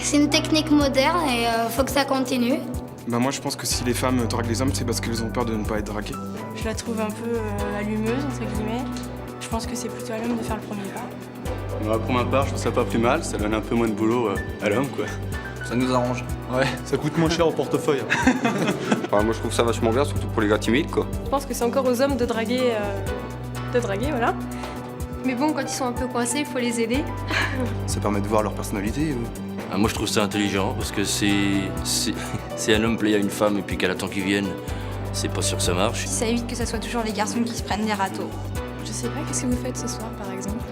C'est une technique moderne et faut que ça continue. Bah moi je pense que si les femmes draguent les hommes, c'est parce qu'elles ont peur de ne pas être draguées. Je la trouve un peu allumeuse, entre guillemets. Je pense que c'est plutôt à l'homme de faire le premier pas. Moi, pour ma part, je trouve ça pas plus mal, ça donne un peu moins de boulot à l'homme, quoi. Ça nous arrange. Ouais, ça coûte moins cher au portefeuille. Enfin, moi je trouve ça vachement bien, surtout pour les gars timides, quoi. Je pense que c'est encore aux hommes de draguer, voilà. Mais bon, quand ils sont un peu coincés, il faut les aider. Ça permet de voir leur personnalité. Moi je trouve ça intelligent parce que c'est un homme plaît à une femme et puis qu'elle attend qu'il vienne, c'est pas sûr que ça marche. Ça évite que ce soit toujours les garçons qui se prennent les râteaux. Je sais pas, qu'est-ce que vous faites ce soir, par exemple?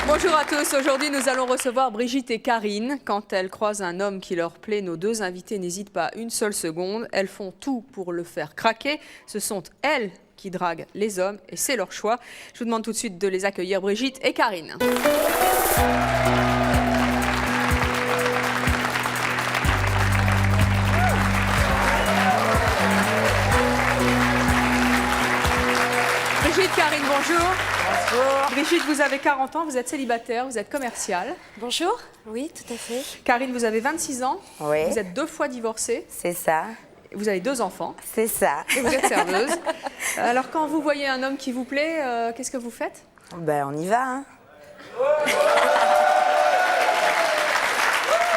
Bonjour à tous, aujourd'hui nous allons recevoir Brigitte et Karine. Quand elles croisent un homme qui leur plaît, nos deux invités n'hésitent pas une seule seconde. Elles font tout pour le faire craquer. Ce sont elles qui draguent les hommes et c'est leur choix. Je vous demande tout de suite de les accueillir, Brigitte et Karine. Brigitte, Karine, bonjour. Bonjour. Brigitte, vous avez 40 ans, vous êtes célibataire, vous êtes commerciale. Bonjour. Oui, tout à fait. Karine, vous avez 26 ans. Oui. Vous êtes 2 fois divorcée. C'est ça. Vous avez 2 enfants. C'est ça. Et vous êtes serveuse. Alors, quand vous voyez un homme qui vous plaît, qu'est-ce que vous faites? Ben, on y va, hein.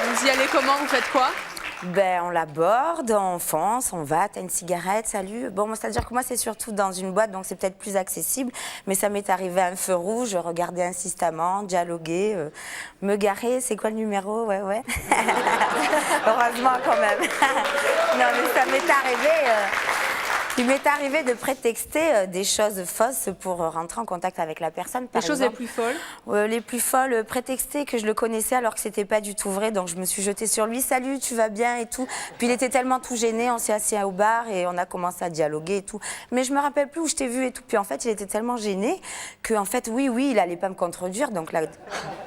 Vous y allez comment? Vous faites quoi? Ben, on l'aborde, on fonce, on va, t'as une cigarette, salut. Bon, c'est-à-dire que moi, c'est surtout dans une boîte, donc c'est peut-être plus accessible. Mais ça m'est arrivé à un feu rouge, regarder insistamment, dialoguer, me garer, c'est quoi le numéro? Ouais, ouais. Heureusement, quand même. Non, mais ça m'est arrivé... Il m'est arrivé de prétexter des choses fausses pour rentrer en contact avec la personne. Les choses les plus folles? Les plus folles, prétexter que je le connaissais alors que c'était pas du tout vrai. Donc je me suis jetée sur lui, salut, tu vas bien et tout. Puis il était tellement tout gêné, on s'est assis au bar et on a commencé à dialoguer et tout. Mais je me rappelle plus où je t'ai vu et tout. Puis en fait, il était tellement gêné que en fait, oui, il allait pas me contredire. Donc la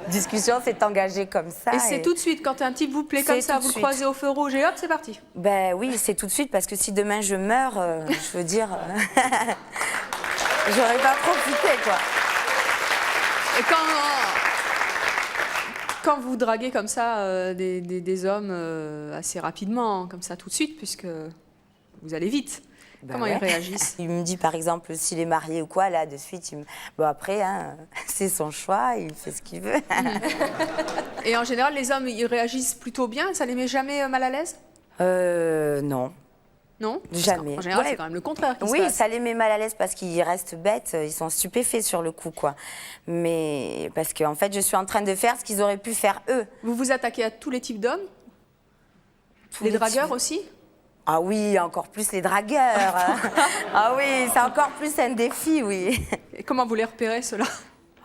discussion s'est engagée comme ça. Et c'est tout de suite, quand un type vous plaît comme ça, vous le croisez au feu rouge et hop, c'est parti. Ben oui, c'est tout de suite parce que si demain je meurs, je veux dire, j'aurais pas profité, quoi. Et quand vous draguez comme ça des hommes assez rapidement, comme ça tout de suite, puisque vous allez vite, comment ils réagissent? Il me dit par exemple s'il est marié ou quoi, là de suite, bon après, hein, c'est son choix, il fait ce qu'il veut. Et en général, les hommes, ils réagissent plutôt bien, ça les met jamais mal à l'aise? Non. Non? Jamais. En général, c'est quand même le contraire qui se passe. Oui, ça les met mal à l'aise parce qu'ils restent bêtes, ils sont stupéfaits sur le coup, quoi. Mais parce qu'en fait, je suis en train de faire ce qu'ils auraient pu faire eux. Vous vous attaquez à tous les types d'hommes? Les dragueurs aussi? Ah oui, encore plus les dragueurs. Ah oui, c'est encore plus un défi, oui. Et comment vous les repérez, ceux-là?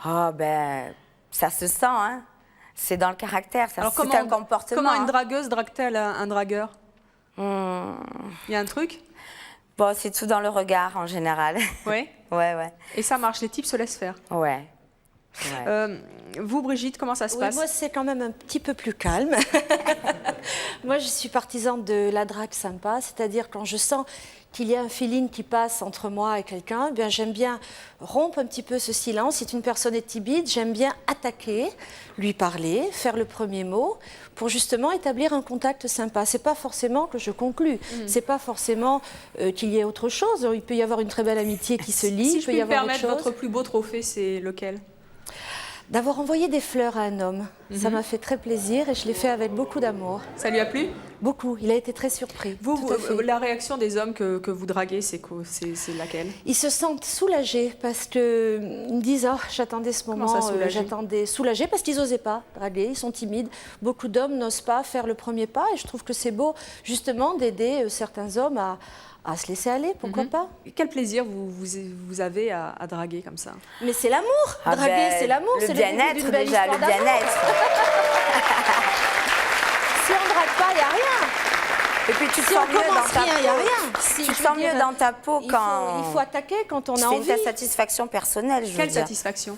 Ah ben, ça se sent, hein. C'est dans le caractère, c'est un comportement. Comment une dragueuse drague-t-elle un dragueur? Il y a un truc? Bon, c'est tout dans le regard, en général. Oui? Ouais. Et ça marche, les types se laissent faire? Ouais. Vous, Brigitte, comment ça se passe? Moi, c'est quand même un petit peu plus calme. Moi, je suis partisane de la drague sympa, c'est-à-dire quand je sens qu'il y a un feeling qui passe entre moi et quelqu'un, eh bien, j'aime bien rompre un petit peu ce silence. Si une personne est timide, j'aime bien attaquer, lui parler, faire le premier mot, pour justement établir un contact sympa. C'est pas forcément que je conclue, c'est pas forcément qu'il y ait autre chose. Il peut y avoir une très belle amitié qui se lie. Si je puis me permettre, votre plus beau trophée, c'est lequel? D'avoir envoyé des fleurs à un homme. Ça m'a fait très plaisir et je l'ai fait avec beaucoup d'amour. Ça lui a plu? Beaucoup, il a été très surpris. La réaction des hommes que vous draguez, c'est laquelle? Ils se sentent soulagés parce qu'ils me disent « Oh, j'attendais ce moment, j'attendais soulagés » parce qu'ils n'osaient pas draguer, ils sont timides. Beaucoup d'hommes n'osent pas faire le premier pas et je trouve que c'est beau justement d'aider certains hommes à se laisser aller, pourquoi pas. Quel plaisir vous avez à draguer comme ça? Mais c'est l'amour, draguer c'est l'amour, c'est le bien-être déjà, le bien-être. Si on ne drague pas, il n'y a rien. Et puis tu te sens mieux dans ta peau. Il n'y a rien. Tu te sens mieux dans ta peau quand... Il faut attaquer quand on a envie. C'est une satisfaction personnelle, je veux dire. Quelle satisfaction?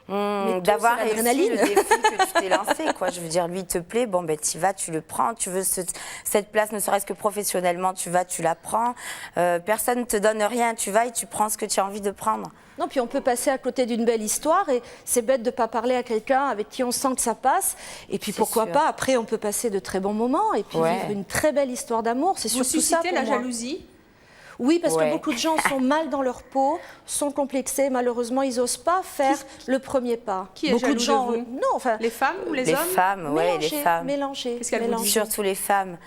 d'avoir réussi l'adrénaline. le défi que tu t'es lancé, quoi. Je veux dire, lui, il te plaît, bon, ben, tu y vas, tu le prends. Tu veux cette place, ne serait-ce que professionnellement, tu vas, tu la prends. Personne ne te donne rien, tu vas et tu prends ce que tu as envie de prendre. Non, puis on peut passer à côté d'une belle histoire et c'est bête de ne pas parler à quelqu'un avec qui on sent que ça passe. Et puis pourquoi pas, après on peut passer de très bons moments et puis vivre une très belle histoire d'amour. C'est surtout ça pour la moi. jalousie? Oui, parce que beaucoup de gens sont mal dans leur peau, sont complexés. Malheureusement, ils n'osent pas faire le premier pas. Qui est beaucoup jaloux de gens, vous? non, enfin, les femmes ou les hommes? Les femmes, oui, les femmes. Mélangés. Qu'est-ce qu'elles vous disent? Surtout les femmes.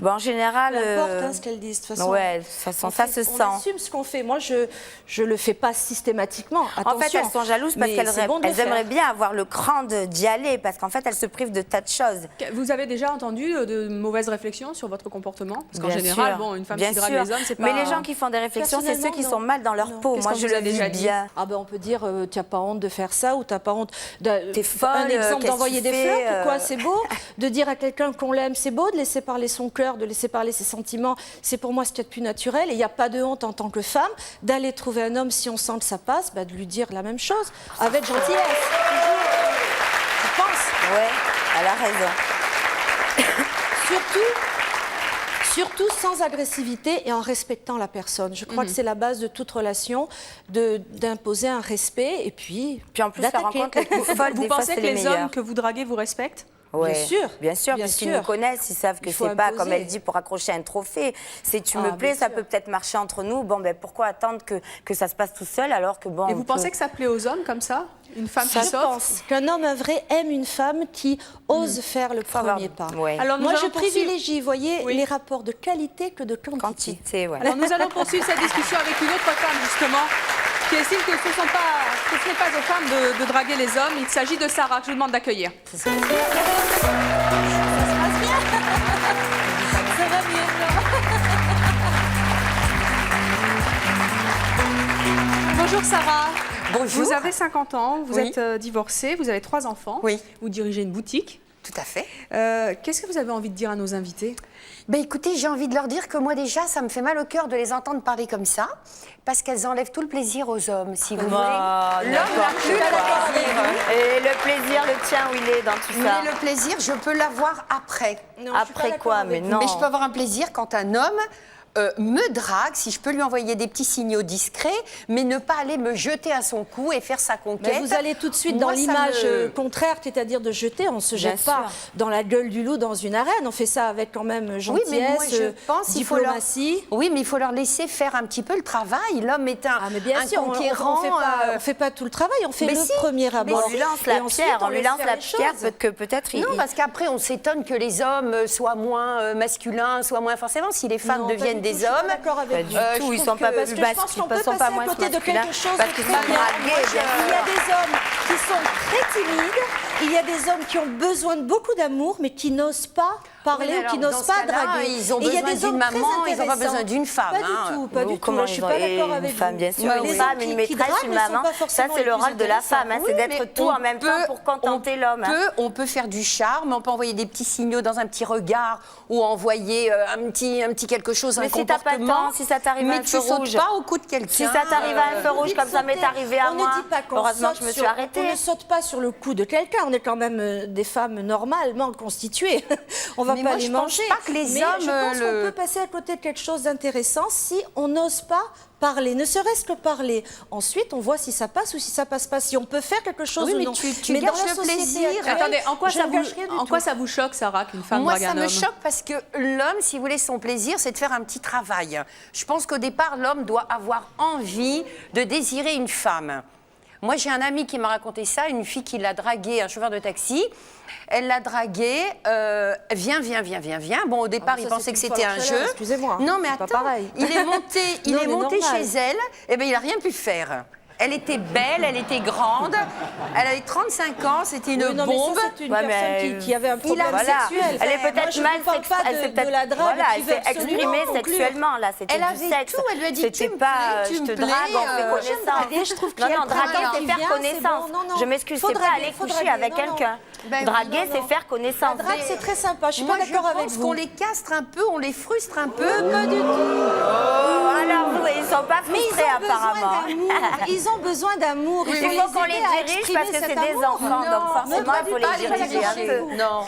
Ben, en général... Peu importe ce qu'elles disent, de toute façon. Ouais, de toute façon, ça se sent. On assume ce qu'on fait. Moi, je ne le fais pas systématiquement. Attention. En fait, elles sont jalouses parce qu'elles aimeraient bien avoir le cran d'y aller, parce qu'en fait, elles se privent de tas de choses. Vous avez déjà entendu de mauvaises réflexions sur votre comportement? Parce qu'en Bien général, sûr. bon, une femme Bien qui drague sûr. les hommes, c'est pas... Mais les gens qui font des réflexions, c'est ceux qui sont mal dans leur peau. Moi, je le vis bien. Ah ben, on peut dire, tu n'as pas honte de faire ça ou tu n'as pas honte... T'es folle, un exemple qu'est-ce d'envoyer que tu des fais, fleurs, quoi, c'est beau. De dire à quelqu'un qu'on l'aime, c'est beau. De laisser parler son cœur, de laisser parler ses sentiments, c'est pour moi ce qu'il y a de plus naturel. Et il n'y a pas de honte en tant que femme d'aller trouver un homme, si on sent que ça passe, bah, de lui dire la même chose, avec gentillesse. Je pense. Ouais, elle a raison. Surtout sans agressivité et en respectant la personne. Je crois que c'est la base de toute relation, d'imposer un respect et puis en plus, la rencontre les plus folles, vous pensez que les hommes que vous draguez vous respectent? Ouais, bien sûr, puisqu'ils nous connaissent, ils savent que c'est pas, comme elle dit, pour accrocher un trophée. C'est tu me plais, ça peut peut-être marcher entre nous. Bon, ben pourquoi attendre que ça se passe tout seul alors que bon. Et vous pensez que ça plaît aux hommes comme ça? Une femme qui Je pense qu'un homme vrai aime une femme qui ose faire le premier pas. Ouais. Alors, moi, je privilégie, voyez, les rapports de qualité que de quantité. Ouais. Alors, nous allons poursuivre cette discussion avec une autre femme, justement, qui estime que ce n'est pas aux femmes de draguer les hommes. Il s'agit de Sarah, que je vous demande d'accueillir. Ça se passe bien. Ça va mieux, Bonjour Sarah. Bonjour. Vous avez 50 ans, vous êtes divorcée, vous avez 3 enfants. Oui. Vous dirigez une boutique. Tout à fait. Qu'est-ce que vous avez envie de dire à nos invités? Ben écoutez, j'ai envie de leur dire que moi déjà, ça me fait mal au cœur de les entendre parler comme ça, parce qu'elles enlèvent tout le plaisir aux hommes, si vous voulez. L'homme n'a plus le plaisir. Et le plaisir, le tien, où il est dans tout ça? Mais le plaisir, je peux l'avoir après. Non, après quoi? Mais non. Mais je peux avoir un plaisir quand un homme me drague, si je peux lui envoyer des petits signaux discrets, mais ne pas aller me jeter à son cou et faire sa conquête. Mais vous allez tout de suite dans l'image contraire, c'est-à-dire de jeter. On ne se jette pas dans la gueule du loup dans une arène. On fait ça avec quand même gentillesse, oui, mais moi, je pense diplomatie. Oui, mais il faut leur laisser faire un petit peu le travail. L'homme est un conquérant. On ne fait pas tout le travail, on fait le premier abord. On lui lance la pierre, on lui lance la pierre que peut-être il... Non, parce qu'après, on s'étonne que les hommes soient moins masculins, soient moins forcément. Si les femmes deviennent des hommes, pas du tout, ils sont pas plus masculins, ils sont pas moins masculins, parce qu'ils sont dragués. Il y a des hommes qui sont très timides, il y a des hommes qui ont besoin de beaucoup d'amour, mais qui n'osent pas parler ou qui n'osent pas draguer. Ils ont besoin d'une maman, ils n'ont pas besoin d'une femme. Pas du tout. Moi, je suis pas d'accord avec vous. Bien sûr, une femme, une maîtresse, une maman, ça c'est le rôle de la femme, c'est d'être tout en même temps pour contenter l'homme. On peut faire du charme, on peut envoyer des petits signaux dans un petit regard ou envoyer un petit quelque chose, un comportement. Mais si t'as pas le temps, si ça t'arrive à un feu rouge. Mais tu sautes pas au cou de quelqu'un. Si ça t'arrive à un feu rouge, comme ça m'est arrivé à moi. Heureusement que je me suis arrêtée. On ne saute pas sur le cou de quelqu'un. On est quand même des femmes normalement constituées. On va pas les manger. Je pense pas que les hommes. Je pense qu'on peut passer à côté de quelque chose d'intéressant si on n'ose pas parler, ne serait-ce que parler. Ensuite, on voit si ça passe ou si ça passe pas, si on peut faire quelque chose ou non. Mais dans le plaisir. Attendez, en quoi ça vous choque, Sarah, qu'une femme drague un homme? Moi, ça me choque parce que l'homme, si vous voulez, son plaisir, c'est de faire un petit travail. Je pense qu'au départ, l'homme doit avoir envie de désirer une femme. Moi, j'ai un ami qui m'a raconté ça, une fille qui l'a dragué, un chauffeur de taxi. Elle l'a dragué, viens. Bon, au départ, il pensait que c'était un jeu. Excusez-moi. Non, mais attends, il est monté chez elle, et bien il n'a rien pu faire. Elle était belle, elle était grande, elle avait 35 ans, c'était une bombe. C'est une personne qui avait un problème sexuel. Elle est peut-être mal sexuelle, de la drague. Elle s'est exprimée sexuellement, là, c'était du sexe. Tout, elle lui a dit, c'était pas je te drague, on fait connaissance. Je trouve non, draguer, c'est faire connaissance. Je m'excuse, c'est pas aller coucher avec quelqu'un. Draguer, c'est faire connaissance. La drague, c'est très sympa, je suis pas d'accord avec vous. Je pense qu'on les castre un peu, on les frustre un peu. Pas du tout. Alors, ils sont pas frustrés apparemment. Ils ils ont besoin d'amour. Il faut qu'on les dirige parce que c'est des enfants, donc forcément, il faut les diriger un peu. Non.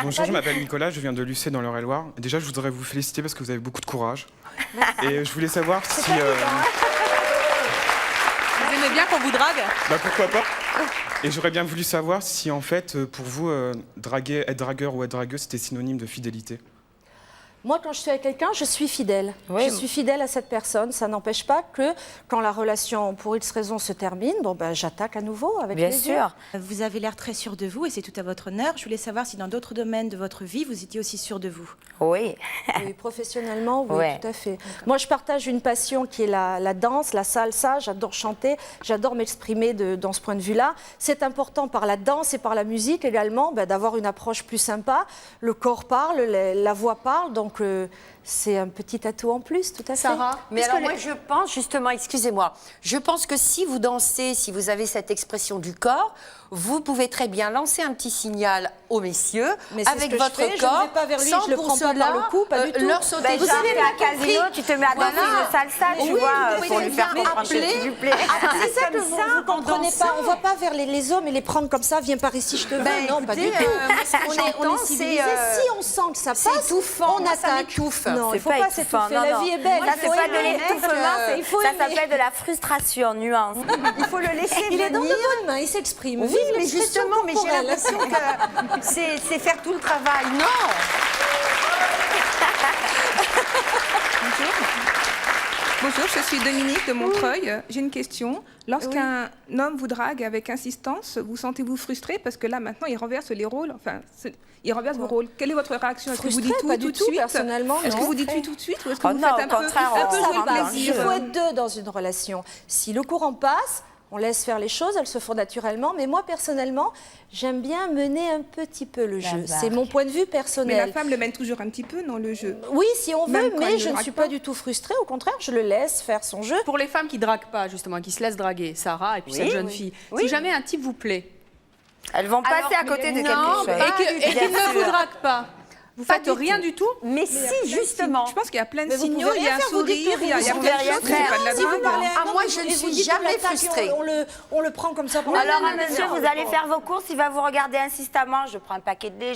Bonjour, je m'appelle Nicolas, je viens de Lucé dans l'Eure-et-Loire. Déjà, je voudrais vous féliciter parce que vous avez beaucoup de courage. Et je voulais savoir si... Vous aimez bien qu'on vous drague? Bah pourquoi pas. Et j'aurais bien voulu savoir si en fait, pour vous, être dragueur ou être dragueuse, c'était synonyme de fidélité. Moi, quand je suis avec quelqu'un, je suis fidèle. Oui. Je suis fidèle à cette personne. Ça n'empêche pas que, quand la relation, pour X raison, se termine, bon, ben, j'attaque à nouveau avec Bien plaisir. sûr. Vous avez l'air très sûr de vous et c'est tout à votre honneur. Je voulais savoir si dans d'autres domaines de votre vie, vous étiez aussi sûr de vous. Oui. Oui, professionnellement, oui, Ouais. tout à fait. Moi, je partage une passion qui est la danse, la salsa. J'adore chanter, j'adore m'exprimer dans ce point de vue-là. C'est important par la danse et par la musique également d'avoir une approche plus sympa. Le corps parle, la voix parle, donc c'est un petit atout en plus, tout à fait. Sarah? Mais alors moi je pense justement, excusez-moi, je pense que si vous dansez, si vous avez cette expression du corps, vous pouvez très bien lancer un petit signal aux messieurs Mais c'est avec ce que votre je fais, corps, je ne vais pas vers lui, sans je le pour prends pas cela, par le cou, pas du tout. leur sauter Ben, dessus. genre, t'es à casino, tu te mets à danser Voilà. le salsa, tu Oui, vois, vous pour pouvez lui faire bien comprendre appeler. s'il vous plaît. C'est ça que vous ne comprenez pas. On ne va pas vers les hommes et les prendre comme ça, viens par ici, je te veux. Ben, non, pas du écoutez, tout. moi, ce que on j'entends, est c'est, civilisé. Si on sent que ça c'est passe, étouffant, on moi, ça attaque. m'étouffe. Non, il ne faut pas pas étouffant, s'étouffer. non, La non. vie est belle. Ça, c'est pas de l'étouffement, il faut ça aimer. s'appelle de la frustration, nuance. Il faut le laisser Il est dans de venir. bonnes mains, il s'exprime. Oui, Vive mais l'expression justement, mais j'ai corporelle. l'impression que c'est faire tout le travail. Non. Bonjour, je suis Dominique de Montreuil. J'ai une question. Lorsqu'un homme vous drague avec insistance, vous sentez-vous frustré parce que là maintenant il renverse les rôles, enfin il renverse vos rôles. Quelle est votre réaction? Est-ce que vous dites Frustrée, oui pas tout du de tout, suite? personnellement, Est-ce que non. vous dites oui tout de suite ou est-ce que Oh vous non, faites au contraire, un peu on jouer s'en le va. Il plaisir? faut être deux dans une relation. Si le courant passe, on laisse faire les choses, elles se font naturellement. Mais moi, personnellement, j'aime bien mener un petit peu le jeu. C'est mon point de vue Mais personnel. la femme le mène toujours un petit peu dans le jeu. Oui, si on veut, Même quand mais il je ne ne drague suis pas. pas du tout frustrée. Au contraire, je le laisse faire son jeu. Pour les femmes qui draguent pas, justement, qui se laissent draguer, Sarah et puis Oui, cette jeune oui. fille, Oui. si jamais un type vous plaît Elles vont passer à côté de quelque chose. et qu'il ne vous drague pas, vous Pas faites du rien tout. du tout? Mais si, justement. Je pense qu'il y a plein de Mais vous signaux, pouvez il y a rien un faire, vous dites sourire, que il y a vous plein pouvez de rien choses, c'est faire. pas de la Si vous drague. parlez à un Ah, homme moi, et je ne vous suis dites jamais on l'attaque et frustrée. On le prend comme ça. Pour Alors, monsieur, vous allez faire vos courses, il va vous regarder insistamment. Je prends un paquet de lait,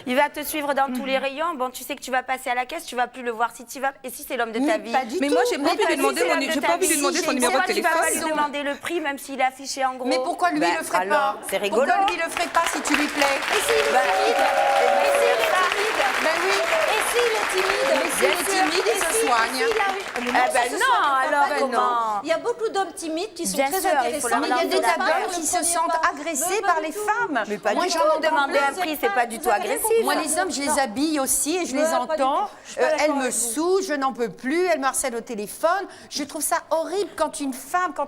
il va te suivre dans tous les rayons. Bon, tu sais que tu vas passer à la caisse, tu vas plus le voir si tu vas. Et si c'est l'homme de ta vie? Pas du Mais tout. moi, j'ai pas envie de lui demander c'est mon- l'homme de j'ai ta pas envie de lui vie. demander son numéro de Pourquoi tu vas pas lui téléphone. demander le prix, même s'il est affiché en gros? Mais pourquoi lui Ben, le ferait alors, pas? c'est rigolo. Pourquoi lui le ferait pas si tu lui plais? Et s'il est timide? Ben oui. Et s'il est timide? Mais s'il est timide, il se soigne. Eh ben non, alors comment? Il y a beaucoup d'hommes timides qui sont Bien très sûr, il faut intéressants. leur Mais il y a donner des de la tas d'hommes part. qui se sentent agressés par les femmes. Mais pas Moi, du j'en tout, entends demander un plein. prix, c'est pas du tout agressif. Moi, les hommes, je les habille aussi et je les Ouais, pas du entends. tout. Je suis pas d'accord Elles me avec vous. saoulent, je n'en peux plus, elles me harcèlent au téléphone. Je trouve ça horrible quand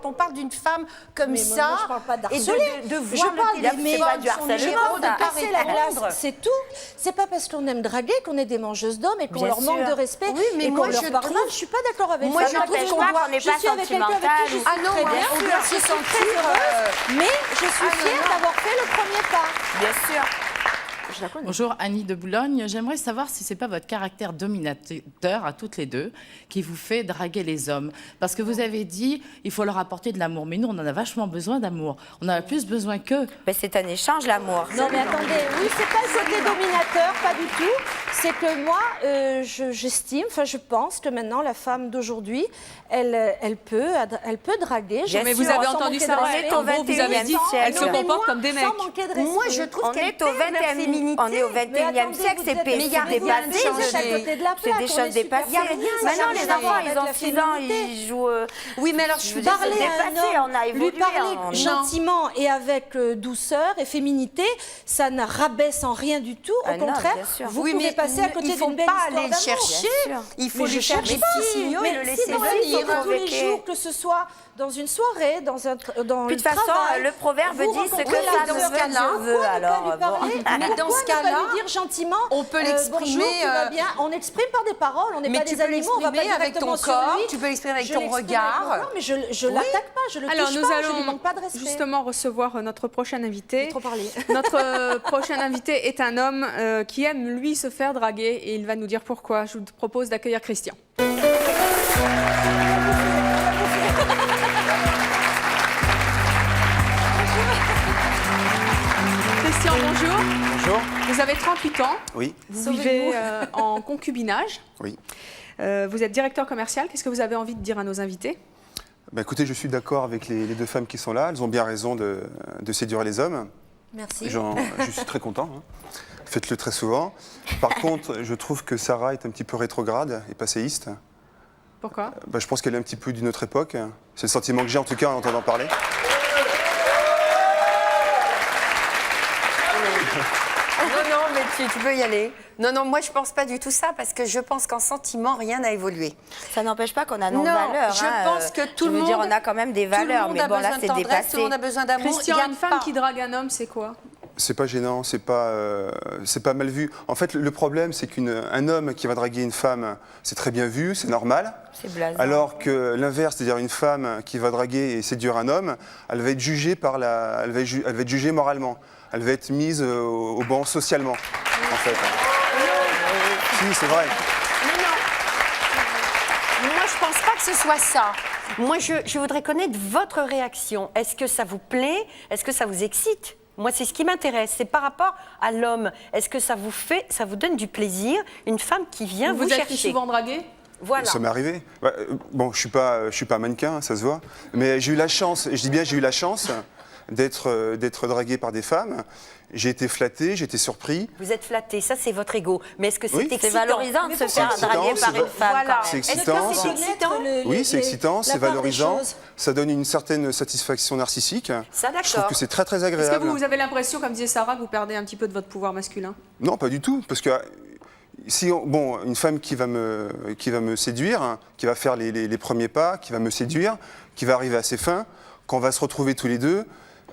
on parle d'une femme comme Mais ça. moi, je parle pas et d'harceler. de Je voir parle le des téléphone, c'est pas du son harcèlement, numéro de ça. part Passer et la répondre. glace, c'est tout. C'est pas parce qu'on aime draguer qu'on est des mangeuses d'hommes et qu'on Bien leur manque sûr. de respect Oui, mais et moi, qu'on leur je parle mal. trouve- Je suis pas d'accord avec Moi, ça. je Je trouve trouve qu'on moi, n'est pas je suis avec quelqu'un avec qui je suis sentimental. Ah non, très bien. on doit se Je suis très sentir, heureuse, mais je suis fière d'avoir fait le premier pas. Bien sûr. Je la connais. Bonjour, Annie de Boulogne. J'aimerais savoir si ce n'est pas votre caractère dominateur à toutes les deux qui vous fait draguer les hommes. Parce que vous avez dit il faut leur apporter de l'amour. Mais nous, on en a vachement besoin d'amour. On en a plus besoin qu'eux. Ben, c'est un échange, l'amour. Non mais attendez, oui, c'est pas le côté dominateur, pas du tout. C'est que moi, j'estime, enfin je pense que maintenant la femme d'aujourd'hui, elle peut draguer. Bien Mais sûr, vous avez sans entendu manquer ça, de ouais, respect. en gros, vous avez dit elles se comportent comme des mecs. Sans manquer de respect. Moi, je trouve On qu'elle est au perd leur 21e féminité. on est au 21e siècle, c'est Mais il y a rien de dépassé. changé. à côté de la C'est plaque, des on choses est super dépassées. bien. Il y a rien de Maintenant, les changé enfants, avec ils ont la 6 ans, féminité. ils jouent. Oui, mais alors je Je suis veux dire, Parler c'est à un dépassé, homme, on a lui évolué. parler on- gentiment et avec douceur et féminité, ça ne rabaisse en rien du tout. Au Ah non, contraire, bien sûr. vous Oui, pouvez mais passer à côté il faut d'une belle pas histoire aller le d'amour. chercher. Bien sûr. Il faut Mais lui je faire cherche des pas. petits signaux et Mais le si laisser dans la vie venir. de tous les Provoquer. jours, que ce soit dans une soirée, dans Puis le de toute façon, travail, le proverbe vous dit ce que rencontrez ça la ne dans ce veut, cas-là, je veux. pourquoi ne pas Alors, lui parler Mais dans Pourquoi ce ne pas cas-là, lui dire gentiment on peut l'exprimer, bonjour, tu vas bien. On exprime par des paroles, on n'est Mais pas tu des peux animaux, on va pas l'exprimer avec directement ton sur corps, lui. tu peux l'exprimer avec Je ton l'exprime regard. avec mon corps, mais je l'attaque pas, je le Alors, touche nous pas, je lui allons manque pas de respect. justement recevoir notre prochain invité. Trop parlé. Notre prochain invité est un homme qui aime, lui, se faire draguer et il va nous dire pourquoi. Je vous propose d'accueillir Christian. Christian, bonjour. Bonjour. Vous avez 38 ans. Oui. Vous vivez en concubinage. Oui. Vous êtes directeur commercial. Qu'est-ce que vous avez envie de dire à nos invités? Bah, écoutez, je suis d'accord avec les deux femmes qui sont là. Elles ont bien raison de séduire les hommes. Merci. Je suis très content. Hein. Faites-le très souvent. Par contre, je trouve que Sarah est un petit peu rétrograde et passéiste. Pourquoi? Bah, je pense qu'elle est un petit peu d'une autre époque. C'est le sentiment que j'ai en tout cas en entendant parler. Non, mais tu peux y aller. Non, moi je pense pas du tout ça parce que je pense qu'en sentiment, rien n'a évolué. Ça n'empêche pas qu'on a nos valeurs. Je pense que tout le monde. On a quand même des valeurs, mais bon, là, c'est dépassé. Tout le monde a besoin d'amour. Christian, une femme qui drague un homme, c'est quoi? C'est pas gênant, c'est pas mal vu. En fait, le problème, c'est qu'un homme qui va draguer une femme, c'est très bien vu, c'est normal. C'est blasant. Alors que l'inverse, c'est-à-dire une femme qui va draguer et séduire un homme, elle va être jugée elle va être jugée moralement. Elle va être mise au banc socialement, en fait. Si, c'est vrai. Non. Moi, je pense pas que ce soit ça. Moi, je voudrais connaître votre réaction. Est-ce que ça vous plaît? Est-ce que ça vous excite? Moi, c'est ce qui m'intéresse. C'est par rapport à l'homme. Est-ce que ça vous donne du plaisir, une femme qui vient vous chercher? Vous êtes souvent dragué? Voilà. Ça m'est arrivé. Bon, je suis pas mannequin, ça se voit. Mais j'ai eu la chance, et je dis bien j'ai eu la chance, d'être dragué par des femmes. J'ai été flatté, j'ai été surpris. Vous êtes flatté, ça c'est votre ego. Mais est-ce que c'est excitant? C'est valorisant de se faire draguer par une femme. Voilà. C'est excitant. Est-ce que c'est excitant? Oui, c'est excitant, c'est valorisant. Ça donne une certaine satisfaction narcissique. Ça, d'accord. Je trouve que c'est très très agréable. Est-ce que vous avez l'impression, comme disait Sarah, que vous perdez un petit peu de votre pouvoir masculin? Non, pas du tout, parce que si une femme qui va me séduire, qui va faire les premiers pas, qui va me séduire, qui va arriver à ses fins, quand on va se retrouver tous les deux,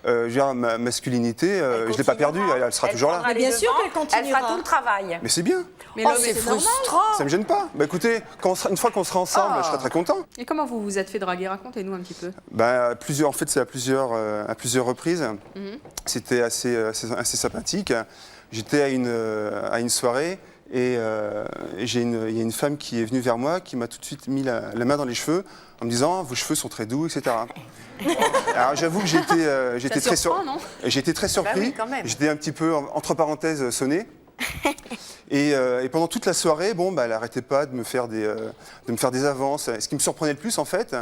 ma masculinité, je ne l'ai pas perdue, elle sera toujours là. Mais bien sûr qu'elle continuera. Elle fera tout le travail. Mais c'est bien. Mais c'est frustrant. Ça me gêne pas. Bah écoutez, une fois qu'on sera ensemble, je serai très content. Et comment vous vous êtes fait draguer? Racontez-nous un petit peu. En fait, c'est à plusieurs reprises. C'était assez sympathique. J'étais à une soirée et il y a une femme qui est venue vers moi, qui m'a tout de suite mis la main dans les cheveux en me disant « vos cheveux sont très doux », etc. Alors j'avoue que j'étais très surpris. Bah oui, j'étais un petit peu, entre parenthèses, sonné. Et pendant toute la soirée, elle n'arrêtait pas de me faire des avances. Ce qui me surprenait le plus, en fait,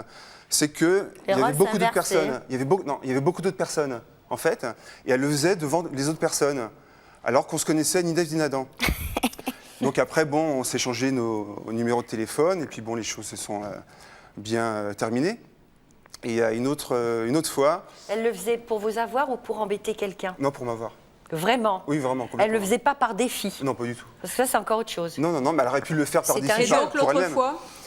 c'est qu'il y avait beaucoup d'autres personnes. Il y avait beaucoup d'autres personnes, en fait, et elle le faisait devant les autres personnes, alors qu'on se connaissait ni d'Ève ni d'Adam. Donc après, on s'est changé nos numéros de téléphone, et puis les choses se sont bien terminées. Et il y a une autre fois... Elle le faisait pour vous avoir ou pour embêter quelqu'un? Non, pour m'avoir. Vraiment? Oui, vraiment. Elle le faisait pas par défi? Non, pas du tout. Parce que ça, c'est encore autre chose. Non, mais elle aurait pu le faire par défi pour elle-même.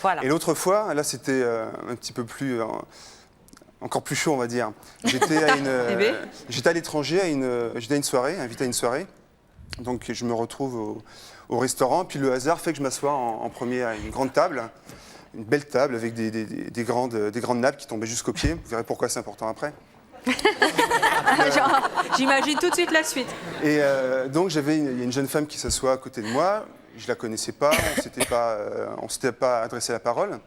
Voilà. Et l'autre fois, là, c'était un petit peu plus... encore plus chaud, on va dire. J'étais à l'étranger, j'étais à une soirée, invité à une soirée. Donc, je me retrouve au restaurant, puis le hasard fait que je m'assois en premier à une grande table. Une belle table avec des grandes nappes qui tombaient jusqu'aux pieds. Vous verrez pourquoi c'est important après. J'imagine tout de suite la suite. Et donc il y a une jeune femme qui s'assoit à côté de moi. Je la connaissais pas, on s'était pas adressé la parole.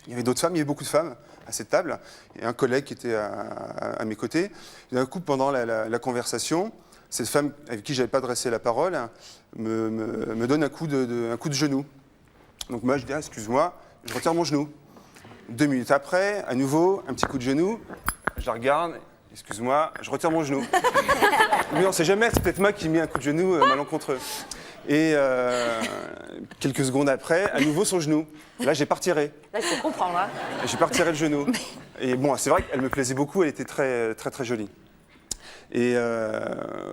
Il y avait d'autres femmes, il y avait beaucoup de femmes à cette table. Et un collègue qui était à mes côtés. D'un coup, pendant la conversation, cette femme avec qui j'avais pas adressé la parole me donne un coup de genou. Donc moi je dis excuse-moi. Je retire mon genou. 2 minutes après, à nouveau, un petit coup de genou. Je la regarde. Excuse-moi, je retire mon genou. Mais on ne sait jamais, c'est peut-être moi qui ai mis un coup de genou malencontreux. Et quelques secondes après, à nouveau son genou. Là, j'ai pas retiré. Là, il faut comprendre. Hein. J'ai pas retiré le genou. Et c'est vrai qu'elle me plaisait beaucoup, elle était très, très, très jolie. Et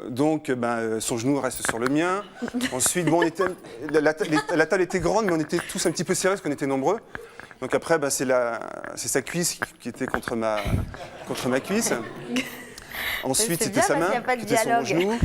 donc, son genou reste sur le mien. Ensuite, la table était grande, mais on était tous un petit peu serrés parce qu'on était nombreux. Donc après, c'est sa cuisse qui était contre ma cuisse. Ensuite, c'était sa main qui était sur mon genou,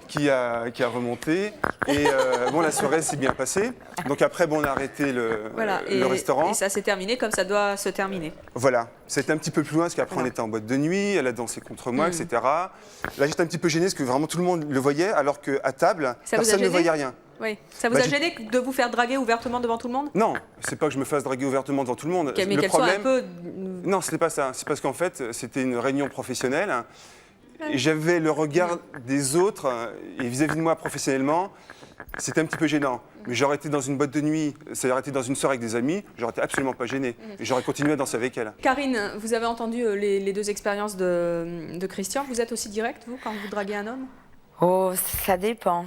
qui a remonté. Et la soirée s'est bien passée. Donc après, on a arrêté le restaurant. Et ça s'est terminé comme ça doit se terminer. Voilà. C'était un petit peu plus loin parce qu'après, on était en boîte de nuit, elle a dansé contre moi, etc. Là, j'étais un petit peu gêné parce que vraiment tout le monde le voyait, alors qu'à table, personne ne voyait rien. Oui. Ça vous a gêné de vous faire draguer ouvertement devant tout le monde? Non, c'est pas que je me fasse draguer ouvertement devant tout le monde. Mais qu'elle soit un peu... Non, c'était pas ça. C'est parce qu'en fait, c'était une réunion professionnelle Et j'avais le regard des autres, et vis-à-vis de moi professionnellement, c'était un petit peu gênant. Mais j'aurais été dans une boîte de nuit, ça aurait été dans une soirée avec des amis, j'aurais été absolument pas gêné. Et j'aurais continué à danser avec elle. Karine, vous avez entendu les deux expériences de Christian. Vous êtes aussi direct, vous, quand vous draguez un homme? Oh, ça dépend.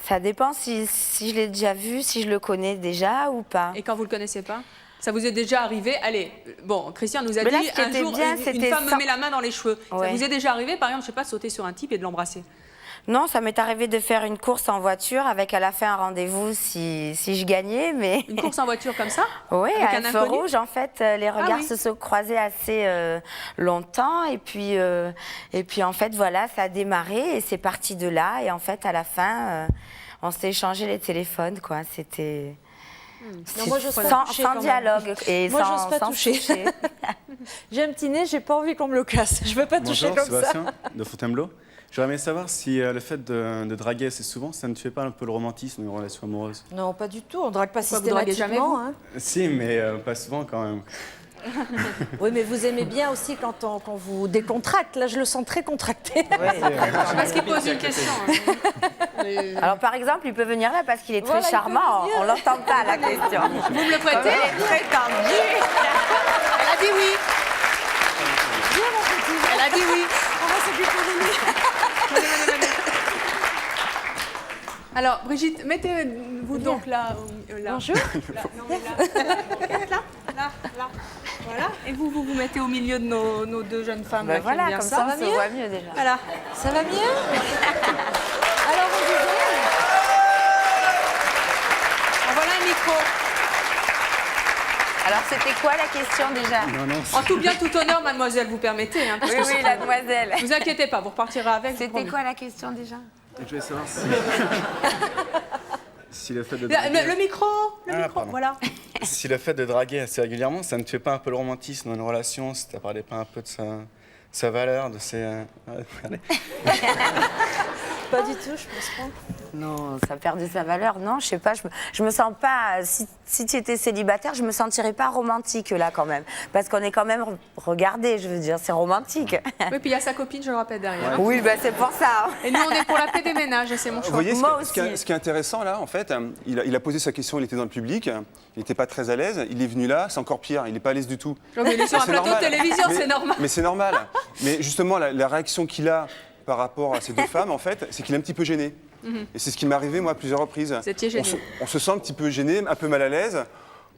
Ça dépend si je l'ai déjà vu, si je le connais déjà ou pas. Et quand vous le connaissez pas? Ça vous est déjà arrivé? Allez, bon, Christian nous a Mais là, dit ce qui un était jour, bien, une c'était femme me sans- met la main dans les cheveux. Ça Ouais. vous est déjà arrivé, par exemple, je sais pas, sauter sur un type et de l'embrasser? Non, ça m'est arrivé de faire une course en voiture avec à la fin un rendez-vous si je gagnais, mais... Une course en voiture comme ça? Oui, Avec à un un feu inconnu? rouge, en fait, les regards oui. se sont croisés assez longtemps. Et puis, en fait, voilà, ça a démarré et c'est parti de là. Et en fait, à la fin, on s'est échangé les téléphones, quoi. C'était... Non, moi, j'ose pas sans, toucher sans quand même. dialogue et Moi, sans, j'ose pas sans toucher. J'ai un petit nez, j'ai pas envie qu'on me le casse. Je veux pas toucher Bonjour, comme Sébastien ça. de Fontainebleau. J'aurais aimé savoir si le fait de draguer assez souvent, ça ne tuait pas un peu le romantisme d'une relation amoureuse. Non, pas du tout. On drague pas Pourquoi vous draguez systématiquement. jamais, hein. Si, mais pas souvent quand même. Oui, mais vous aimez bien aussi quand vous décontracte. Là, je le sens très contracté. Parce qu'il pose une question. Alors, par exemple, il peut venir là parce qu'il est très Voilà, il peut charmant. venir. On l'entend pas, la question. Vous me le prêtez? Comme elle est très tendue. Elle a dit oui. Viens, mon petit. Elle a dit oui. On va s'occuper de lui. Alors, Brigitte, mettez-vous donc là. Bonjour. Là, non, mais là. Voilà. Et vous mettez au milieu de nos deux jeunes femmes. Ben là, qui aiment voilà, bien comme ça. ça, Va on se mieux voit mieux déjà. Voilà. Ça va mieux? Alors, on disait... Voilà un micro. Alors, c'était quoi la question déjà? En tout bien, tout honneur, mademoiselle, vous permettez. Hein, parce Oui, que oui, c'est- la demoiselle. Vous inquiétez pas, vous repartirez avec. je C'était promets. quoi la question déjà? Je voulais savoir si le fait de Le draguer... micro, pardon. voilà. Si le fait de draguer assez régulièrement, ça ne tuait pas un peu le romantisme dans une relation, si tu parlais pas un peu de sa valeur, de ses... allez. Pas du tout, je pense pas. Non, ça a perdu sa valeur. Non, je sais pas, je me sens pas... Si tu étais célibataire, je me sentirais pas romantique là quand même. Parce qu'on est quand même regardé, je veux dire, c'est romantique. Oui, puis il y a sa copine, je le rappelle, derrière. Oui, ben c'est pour ça. Et nous, on est pour la paix des ménages, et c'est mon Vous choix. voyez, Moi ce qui est intéressant là, en fait, il a posé sa question, il était dans le public, il n'était pas très à l'aise, il est venu là, c'est encore pire, il n'est pas à l'aise du tout. Non, mais il est sur un C'est plateau de normal. télévision, Mais- c'est normal. Mais c'est normal. Mais justement, la réaction qu'il a par rapport à ces deux femmes, en fait, c'est qu'il est un petit peu gêné. Et c'est ce qui m'est arrivé, moi, à plusieurs reprises. Vous étiez gêné. On se sent un petit peu gêné, un peu mal à l'aise.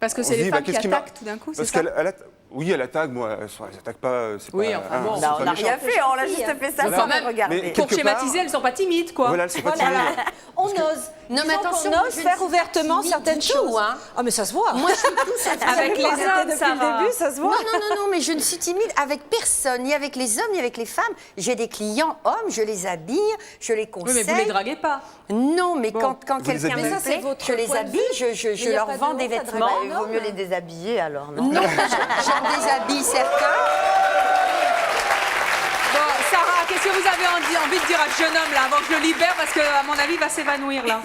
Parce que On c'est se les dit, femmes qui qu'est-ce qui m'a- attaquent tout d'un coup, c'est Parce ça? oui, elle attaque, moi, elle n'attaque pas. C'est Oui, pas, enfin bon. c'est Non, pas on n'a méchant. rien fait, on a juste fait ça Voilà. sans Quand même, regarder. Mais Pour quelque part- schématiser, elles sont pas timides, quoi. Voilà, elles sont pas Voilà. timides. On ose. Non, mais Disons qu'on attention, moi, ose je faire ne suis ouvertement pas timide certaines du choses. tout, hein. Ah, mais ça se voit. Moi, je suis tous Avec les hommes, depuis ça le va. début, ça se Non, voit. non, mais je ne suis timide avec personne, ni avec les hommes, ni avec les femmes. J'ai des clients hommes, je les habille, je les Oui, conseille. mais vous les draguez pas. Non, mais Bon. quand Vous les quelqu'un habillez. me Mais ça, c'est plaît, votre je les point de habille, vue. je Mais y a leur pas de vends honte des à vêtements. draguer. Il vaut mieux les déshabiller alors, non? Non, j'en déshabille certains. Bon, Sarah, qu'est-ce que vous avez envie de dire à ce jeune homme, là, avant que je le libère, parce que, à mon avis, il va s'évanouir, là.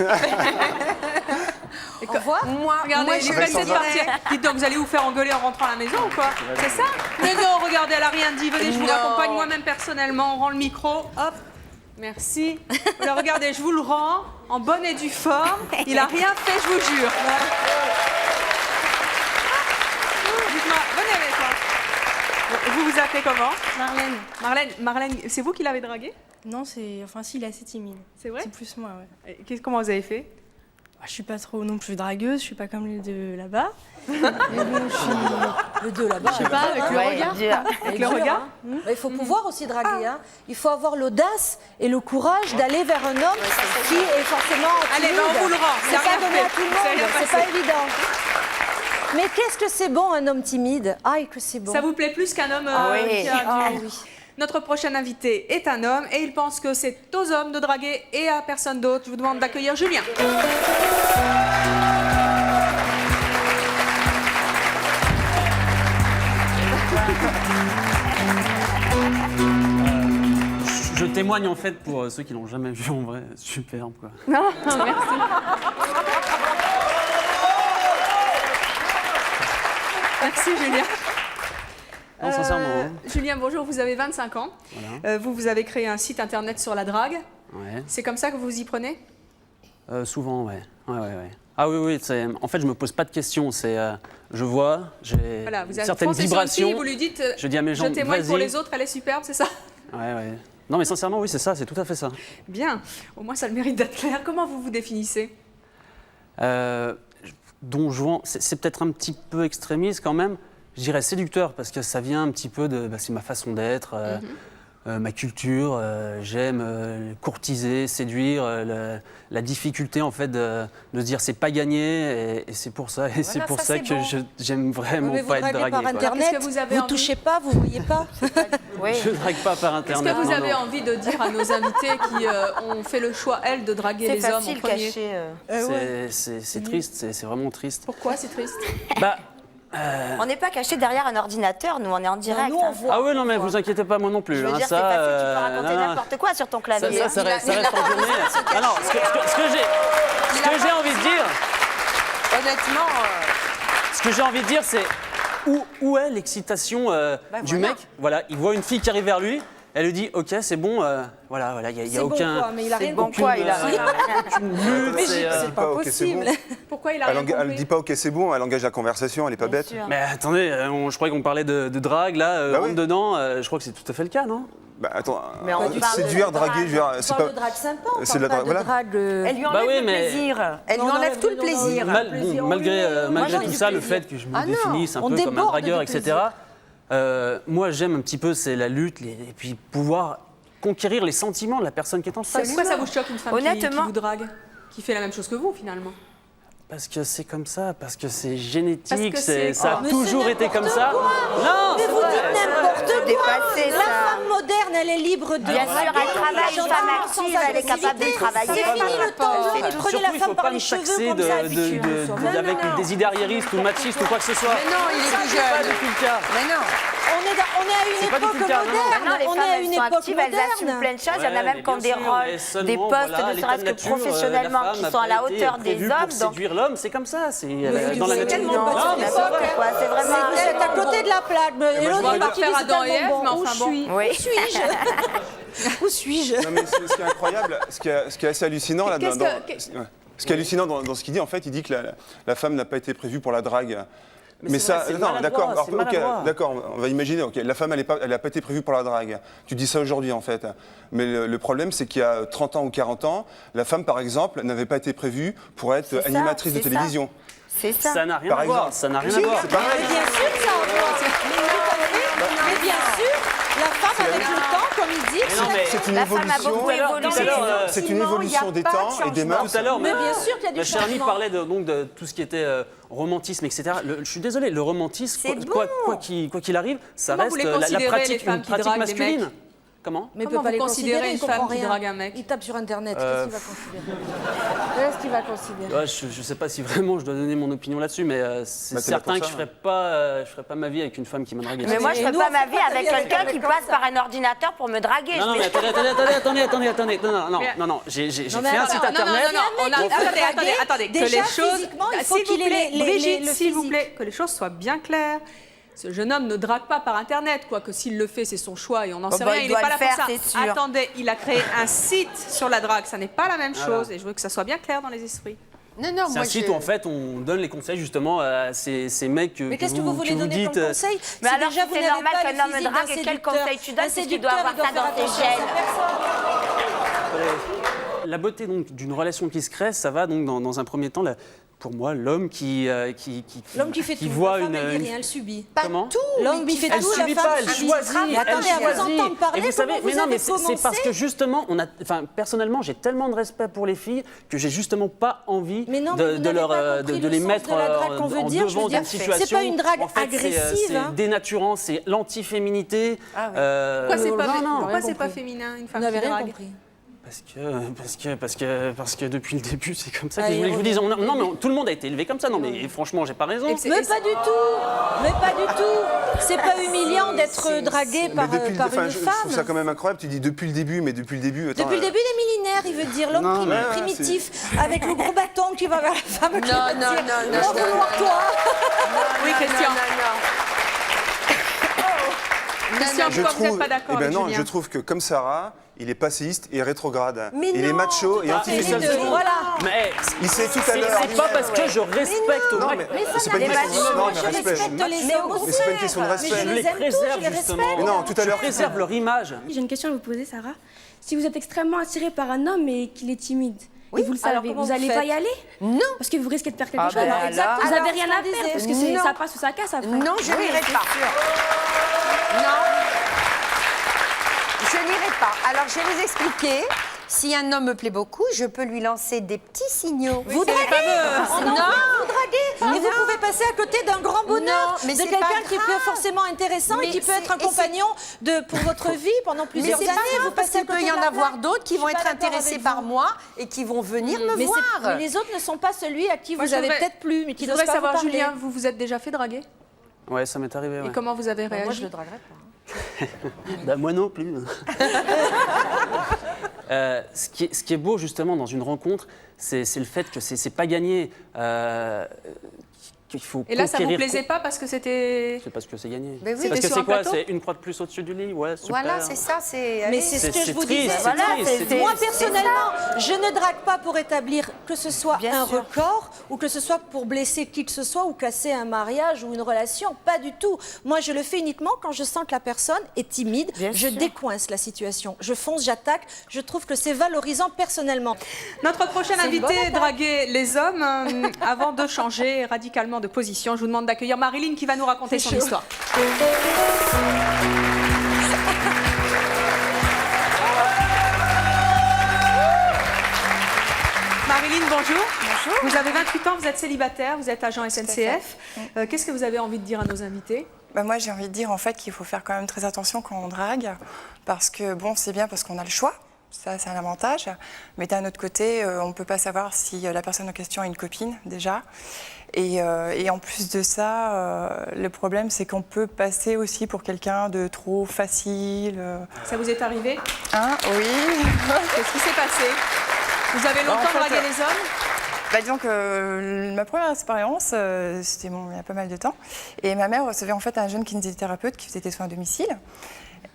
Au revoir. Regardez, moi, il je est pressé de dirais- partir. Dites donc, vous allez vous faire engueuler en rentrant à la maison ou quoi? C'est ça? Mais non, regardez, elle a rien dit. Venez, je vous Non. raccompagne moi-même personnellement. On rend le micro. Hop. Merci. Alors, regardez, je vous le rends en bonne et due forme. Il a rien fait, je vous jure. Dites-moi, venez avec moi. Vous vous appelez comment? Marlène, c'est vous qui l'avez dragué? Non, enfin si, il est assez timide. C'est vrai? C'est plus moi, ouais. Comment vous avez fait? Je suis pas trop non plus dragueuse, je suis pas comme les deux là-bas. Mais bon, je suis... Les deux là-bas. Je sais pas, avec le Ouais, regard. dur. Avec le regard? Il faut pouvoir aussi draguer. Hein. Il faut avoir l'audace et le courage d'aller vers un homme qui est forcément Allez, timide. ben, on vous le rend. C'est C'est pas rien donné fait. à tout le C'est rien monde, c'est passé. pas évident. Mais qu'est-ce que c'est bon un homme timide? Ah, et que c'est bon. Ça vous plaît plus qu'un homme oui. qui a Ah du... oui. Notre prochain invité est un homme et il pense que c'est aux hommes de draguer et à personne d'autre. Je vous demande d'accueillir Julien. Je témoigne en fait pour ceux qui l'ont jamais vu en vrai. Superbe quoi. Non, merci. Merci Julien. Non, sincèrement. hein. Julien, bonjour, vous avez 25 ans. Voilà. Vous avez créé un site internet sur la drague. Ouais. C'est comme ça que vous y prenez? Souvent, ouais. Ah oui, en fait, je me pose pas de questions. Je vois, j'ai Voilà, vous avez certaines foncé sur une vibrations. fille, vous lui dites je dis à mes gens, je témoigne pour vas-y. les autres, elle est superbe, c'est ça? Ouais. Non, mais sincèrement, oui, c'est ça, c'est tout à fait ça. Bien, au moins ça a le mérite d'être clair. Comment vous vous définissez? Don Juan, c'est peut-être un petit peu extrémiste quand même. Je dirais séducteur parce que ça vient un petit peu de, c'est ma façon d'être, ma culture. J'aime courtiser, séduire, la difficulté en fait de se dire c'est pas gagné et c'est pour ça que j'aime vraiment Mais pas être vous draguez dragué. par quoi. Internet, Qu'est-ce que vous avez vous envie touchez pas, vous voyez pas. Je drague pas par Est-ce Internet. que vous non, avez non. envie de dire à nos invités qui ont fait le choix, elles, de draguer C'est les hommes en facile, premier? caché. C'est triste, c'est vraiment triste. Pourquoi c'est triste? On n'est pas caché derrière un ordinateur, nous, on est en direct. Nous, on voit. Ah oui, non, mais vous inquiétez pas, moi non plus. Je veux hein, dire, ça, c'est facile, tu peux raconter non, n'importe quoi sur ton clavier. Ça reste en journée. Ah non, ce que j'ai envie de dire, Honnêtement, ce que j'ai envie de dire, c'est où est l'excitation du mec? Voilà, il voit une fille qui arrive vers lui, elle lui dit ok, c'est bon, voilà, il y a aucun. Bon quoi, mais il a rien bon compris. quoi, il a rien. aucune lutte. Mais c'est, c'est pas ok, c'est bon. possible. Pourquoi il a rien Elle ne compris? dit pas ok, c'est bon, elle engage la conversation, elle est pas bête. sûr. Mais attendez, je croyais qu'on parlait de drague là, Bah rentre oui. dedans. Je crois que c'est tout à fait le cas, non? Bah attends, Mais on parle séduire, de draguer, je veux dire, On c'est parle pas. de drague sympa, on c'est parle la pas drague, de voilà. drague... elle lui Bah enlève oui, le mais- plaisir. Elle lui Non, enlève non, tout le non, non, plaisir. non, Bon, malgré tout ça, le fait que je me définisse un on peu comme un déborde dragueur, de etc. plaisir. Moi, j'aime un petit peu c'est la lutte et puis pouvoir conquérir les sentiments de la personne qui est en face. Pourquoi ça vous choque une femme qui Honnêtement. vous drague? Qui fait la même chose que vous, finalement? Parce que c'est comme ça, parce que c'est génétique, Parce que c'est- ça Oh, a toujours été comme ça. Non, Mais c'est vous vrai, dites c'est vrai. n'importe quoi. Dépassé, La ça. femme moderne, elle est libre de Bien sûr, elle draguer, travaille, une femme active, elle est capable de travailler. C'est fini le temps. Surtout, Prenez Surtout, la il femme faut par pas les me cheveux taxer comme ça. et puis tu- avec des idées arriéristes ou machistes ou quoi que ce soit. Mais non, il est plus C'est pas jeune. du tout le cas. Mais non. On est à une C'est pas du époque tout le cas, non, non. moderne. Maintenant, les On est femmes, à elles une sont époque actives, elles assument moderne. plein de choses. Il y en a Ouais, même mais qui ont bien des sûr, mais rôles, seulement, des postes, voilà, ne l'état serait-ce de que nature, professionnellement, la qui femme sont à la a pas été hauteur des prévue hommes. pour Donc, séduire l'homme, c'est comme ça. C'est vous dans la dites nature. tellement non, pas c'est de n'importe quoi. C'est vraiment. Vous êtes à côté de la plaque. Et l'autre, vois, il il va va faire Adam et Ève, mais Où enfin bon. Oui. suis-je Où suis-je Non, mais ce qui est incroyable, ce qui est assez hallucinant là, Qu'est-ce dans- que- ouais. Ce qui est hallucinant dans ce qu'il dit, en fait, il dit que la femme n'a pas été prévue pour la drague. Mais c'est ça, vrai, c'est non, maladroit, d'accord, c'est ok, maladroit. d'accord, on va imaginer, ok, la femme, elle n'a pas été prévue pour la drague. Tu dis ça aujourd'hui, en fait. Mais le problème, c'est qu'il y a 30 ans ou 40 ans, la femme, par exemple, n'avait pas été prévue pour être C'est ça, animatrice de c'est ça. télévision. C'est ça. Ça n'a rien Par à voir. exemple. Ça n'a rien à Si, voir. c'est pareil. Mais bien sûr, ça en voit. Mais bien sûr, la femme avec le temps, comme il dit, Mais non, mais- C'est une La femme a évolution. beaucoup évolué. tout à l'heure, C'est une évolution des temps et des mœurs. Tout à l'heure, Mais bien sûr qu'il y a du la chère Annie changement. parlait donc de tout ce qui était romantisme, etc. Je suis désolé, le romantisme, C'est quoi qu'il arrive, ça Comment reste vous les la considérez, pratique, les femmes une qui pratique draguent des masculine. mecs Comment Mais il Comment peut pas vous les considérez considérer, une il comprend femme qui rien. drague un mec? Il tape sur Internet, qu'est-ce qu'il va considérer? Qu'est-ce qu'il va considérer? Ouais, je ne sais pas si vraiment je dois donner mon opinion là-dessus, mais c'est Bah, t'es là certain pour que ça, je ferais pas ma vie avec une femme qui m'a dragué. Mais moi, je Et ferais nous, pas on ma fait vie pas avec ta vie avec quelqu'un un qui mec passe comme ça. par un ordinateur pour me draguer. Non, Je mais attendez. Non, j'ai Mais fait un site internet. Attendez, que Déjà, les choses, physiquement, il faut s'il vous qu'il ait plaît, les- Brigitte, le s'il vous physique. plaît, que les choses soient bien claires. Ce jeune homme ne drague pas par Internet, quoique s'il le fait, c'est son choix et on n'en sait bah, rien, il il n'est doit pas le là faire, pour ça. c'est sûr. Attendez, il a créé un site sur la drague, ça n'est pas la même Voilà. chose et je veux que ça soit bien clair dans les esprits. Non, C'est un site où en fait on donne les conseils justement à ces mecs Mais qu'est-ce que vous voulez donner dites. comme conseil? Mais Si alors, déjà si vous c'est n'avez normal pas qu'un le homme physique drague, d'un et quel séducteur, conseil tu donnes? un C'est qu'il séducteur, doit avoir il doit ça faire dans tes attention à sa gènes. personne. La beauté donc d'une relation qui se crée, ça va donc dans un premier temps pour moi l'homme qui L'homme qui fait tout, voit la femme, elle dit une rien, elle subit. Comment L'homme il fait Elle tout, la subit femme pas, elle subit. choisit. Mais attendez, elle à vous choisit. entendre parler, Et vous savez, comment mais vous non, avez mais c'est parce commencé que justement, personnellement, j'ai tellement de respect pour les filles que j'ai justement pas envie Mais non, mais vous de n'avez leur pas compris de le les sens mettre de la drague qu'on veut en dire, je devant veux dire, d'une situation. c'est pas une drague en fait, agressive, c'est hein. dénaturant, c'est l'anti-féminité. Pourquoi c'est pas, non, pourquoi c'est compris. pas féminin, une Vous femme n'avez qui rien drague? compris. Parce que depuis le début, c'est comme ça que Allez, je voulais que je vous dise. revenez. Non, mais tout le monde a été élevé comme ça. Non, mais franchement, j'ai pas raison. Mais pas du tout. Mais pas du tout. C'est pas humiliant d'être dragué Mais par depuis, par enfin, une je trouve ça femme. quand même incroyable. Tu dis depuis le début, mais depuis le début. Attends, Depuis le début des millénaires, il veut dire l'homme Non, mais- primitif avec le gros bâton qui va vers la femme. qui va non, dire, non, M'en vouloir toi. Oui, Christian. Christian, pourquoi vous n'êtes pas d'accord avec non, Julien? je trouve que comme Sarah, il est passéiste et rétrograde. Mais il est non, macho et antiféministe. Voilà. Mais Il sait tout à l'heure. c'est pas parce que je respecte. Non, mais c'est pas une question de respect. les hommes. Mais c'est pas une question de respect. Je les préserve justement. Mais non, tout à l'heure. Je préserve leur image. J'ai une question à vous poser, Sarah. Si vous êtes extrêmement attiré par un homme et qu'il est timide, et vous le alors savez, comment vous n'allez vous pas faites? y aller? Non. Parce que vous risquez de faire quelque Ah chose. ben Alors, alors. vous Alors, n'avez rien à perdre parce que Non. ça passe ou ça casse après. Non, je n'irai pas. Non. Je n'irai pas. Alors, je vais vous expliquer. Si un homme me plaît beaucoup, je peux lui lancer des petits signaux. Vous draguez. Non. Vous draguez. Et vous pouvez passer à côté d'un grand bonheur, Non, mais de c'est quelqu'un pas qui peut grave. être forcément intéressant et Mais qui peut être un c'est- compagnon pour votre vie pendant plusieurs Mais c'est années. pas grave, Vous parce passez à qu'il peut côté y de en la avoir plaque. d'autres qui Je vont suis être pas d'accord intéressés avec par vous. moi et qui vont venir me Mais voir. les autres ne sont pas celui à qui Moi, vous avez j'aimerais- peut-être plu, mais qui Je n'ose voudrais pas savoir, vous parler. Julien, vous vous êtes déjà fait draguer? Ouais, ça m'est arrivé. Et Ouais. comment vous avez réagi? Moi, je le draguerai pas. Bah, moi non plus. Ce qui est beau justement dans une rencontre, c'est le fait que c'est pas gagné. Qu'il faut Et là, ça vous conquérir. plaisait pas parce que c'était... C'est parce que c'est gagné. Mais oui. C'est parce C'était que sur c'est un quoi? plateau? C'est une croix de plus au-dessus du lit. Ouais, super. Voilà, c'est ça. Mais allez. c'est ce que je C'est vous triste, disais. c'est Voilà, triste, c'est moi triste. personnellement, je ne drague pas pour établir que ce soit Bien un sûr. record ou que ce soit pour blesser qui que ce soit ou casser un mariage ou une relation. Pas du tout. Moi, je le fais uniquement quand je sens que la personne est timide. Bien je sûr. décoince la situation. Je fonce, j'attaque. Je trouve que c'est valorisant personnellement. Notre prochaine C'est une bonne invitée attaque. draguer les hommes. Avant de changer radicalement de position, je vous demande d'accueillir Marilyn qui va nous raconter C'est son chaud. histoire. Marilyn, bonjour. Bonjour. Vous avez 28 ans, vous êtes célibataire, vous êtes agent SNCF. Qu'est-ce que vous avez envie de dire à nos invités? Bah moi, j'ai envie de dire en fait qu'il faut faire quand même très attention quand on drague, parce que bon, c'est bien parce qu'on a le choix, ça c'est un avantage, mais d'un autre côté, on ne peut pas savoir si la personne en question a une copine déjà. Et en plus de ça, le problème c'est qu'on peut passer aussi pour quelqu'un de trop facile. Ça vous est arrivé? Hein? Oui. Qu'est-ce qui s'est passé? Vous avez longtemps En fait, dragué les hommes? Bah, disons que ma première expérience, c'était il y a pas mal de temps. Et ma mère recevait en fait un jeune kinésithérapeute qui faisait des soins à domicile.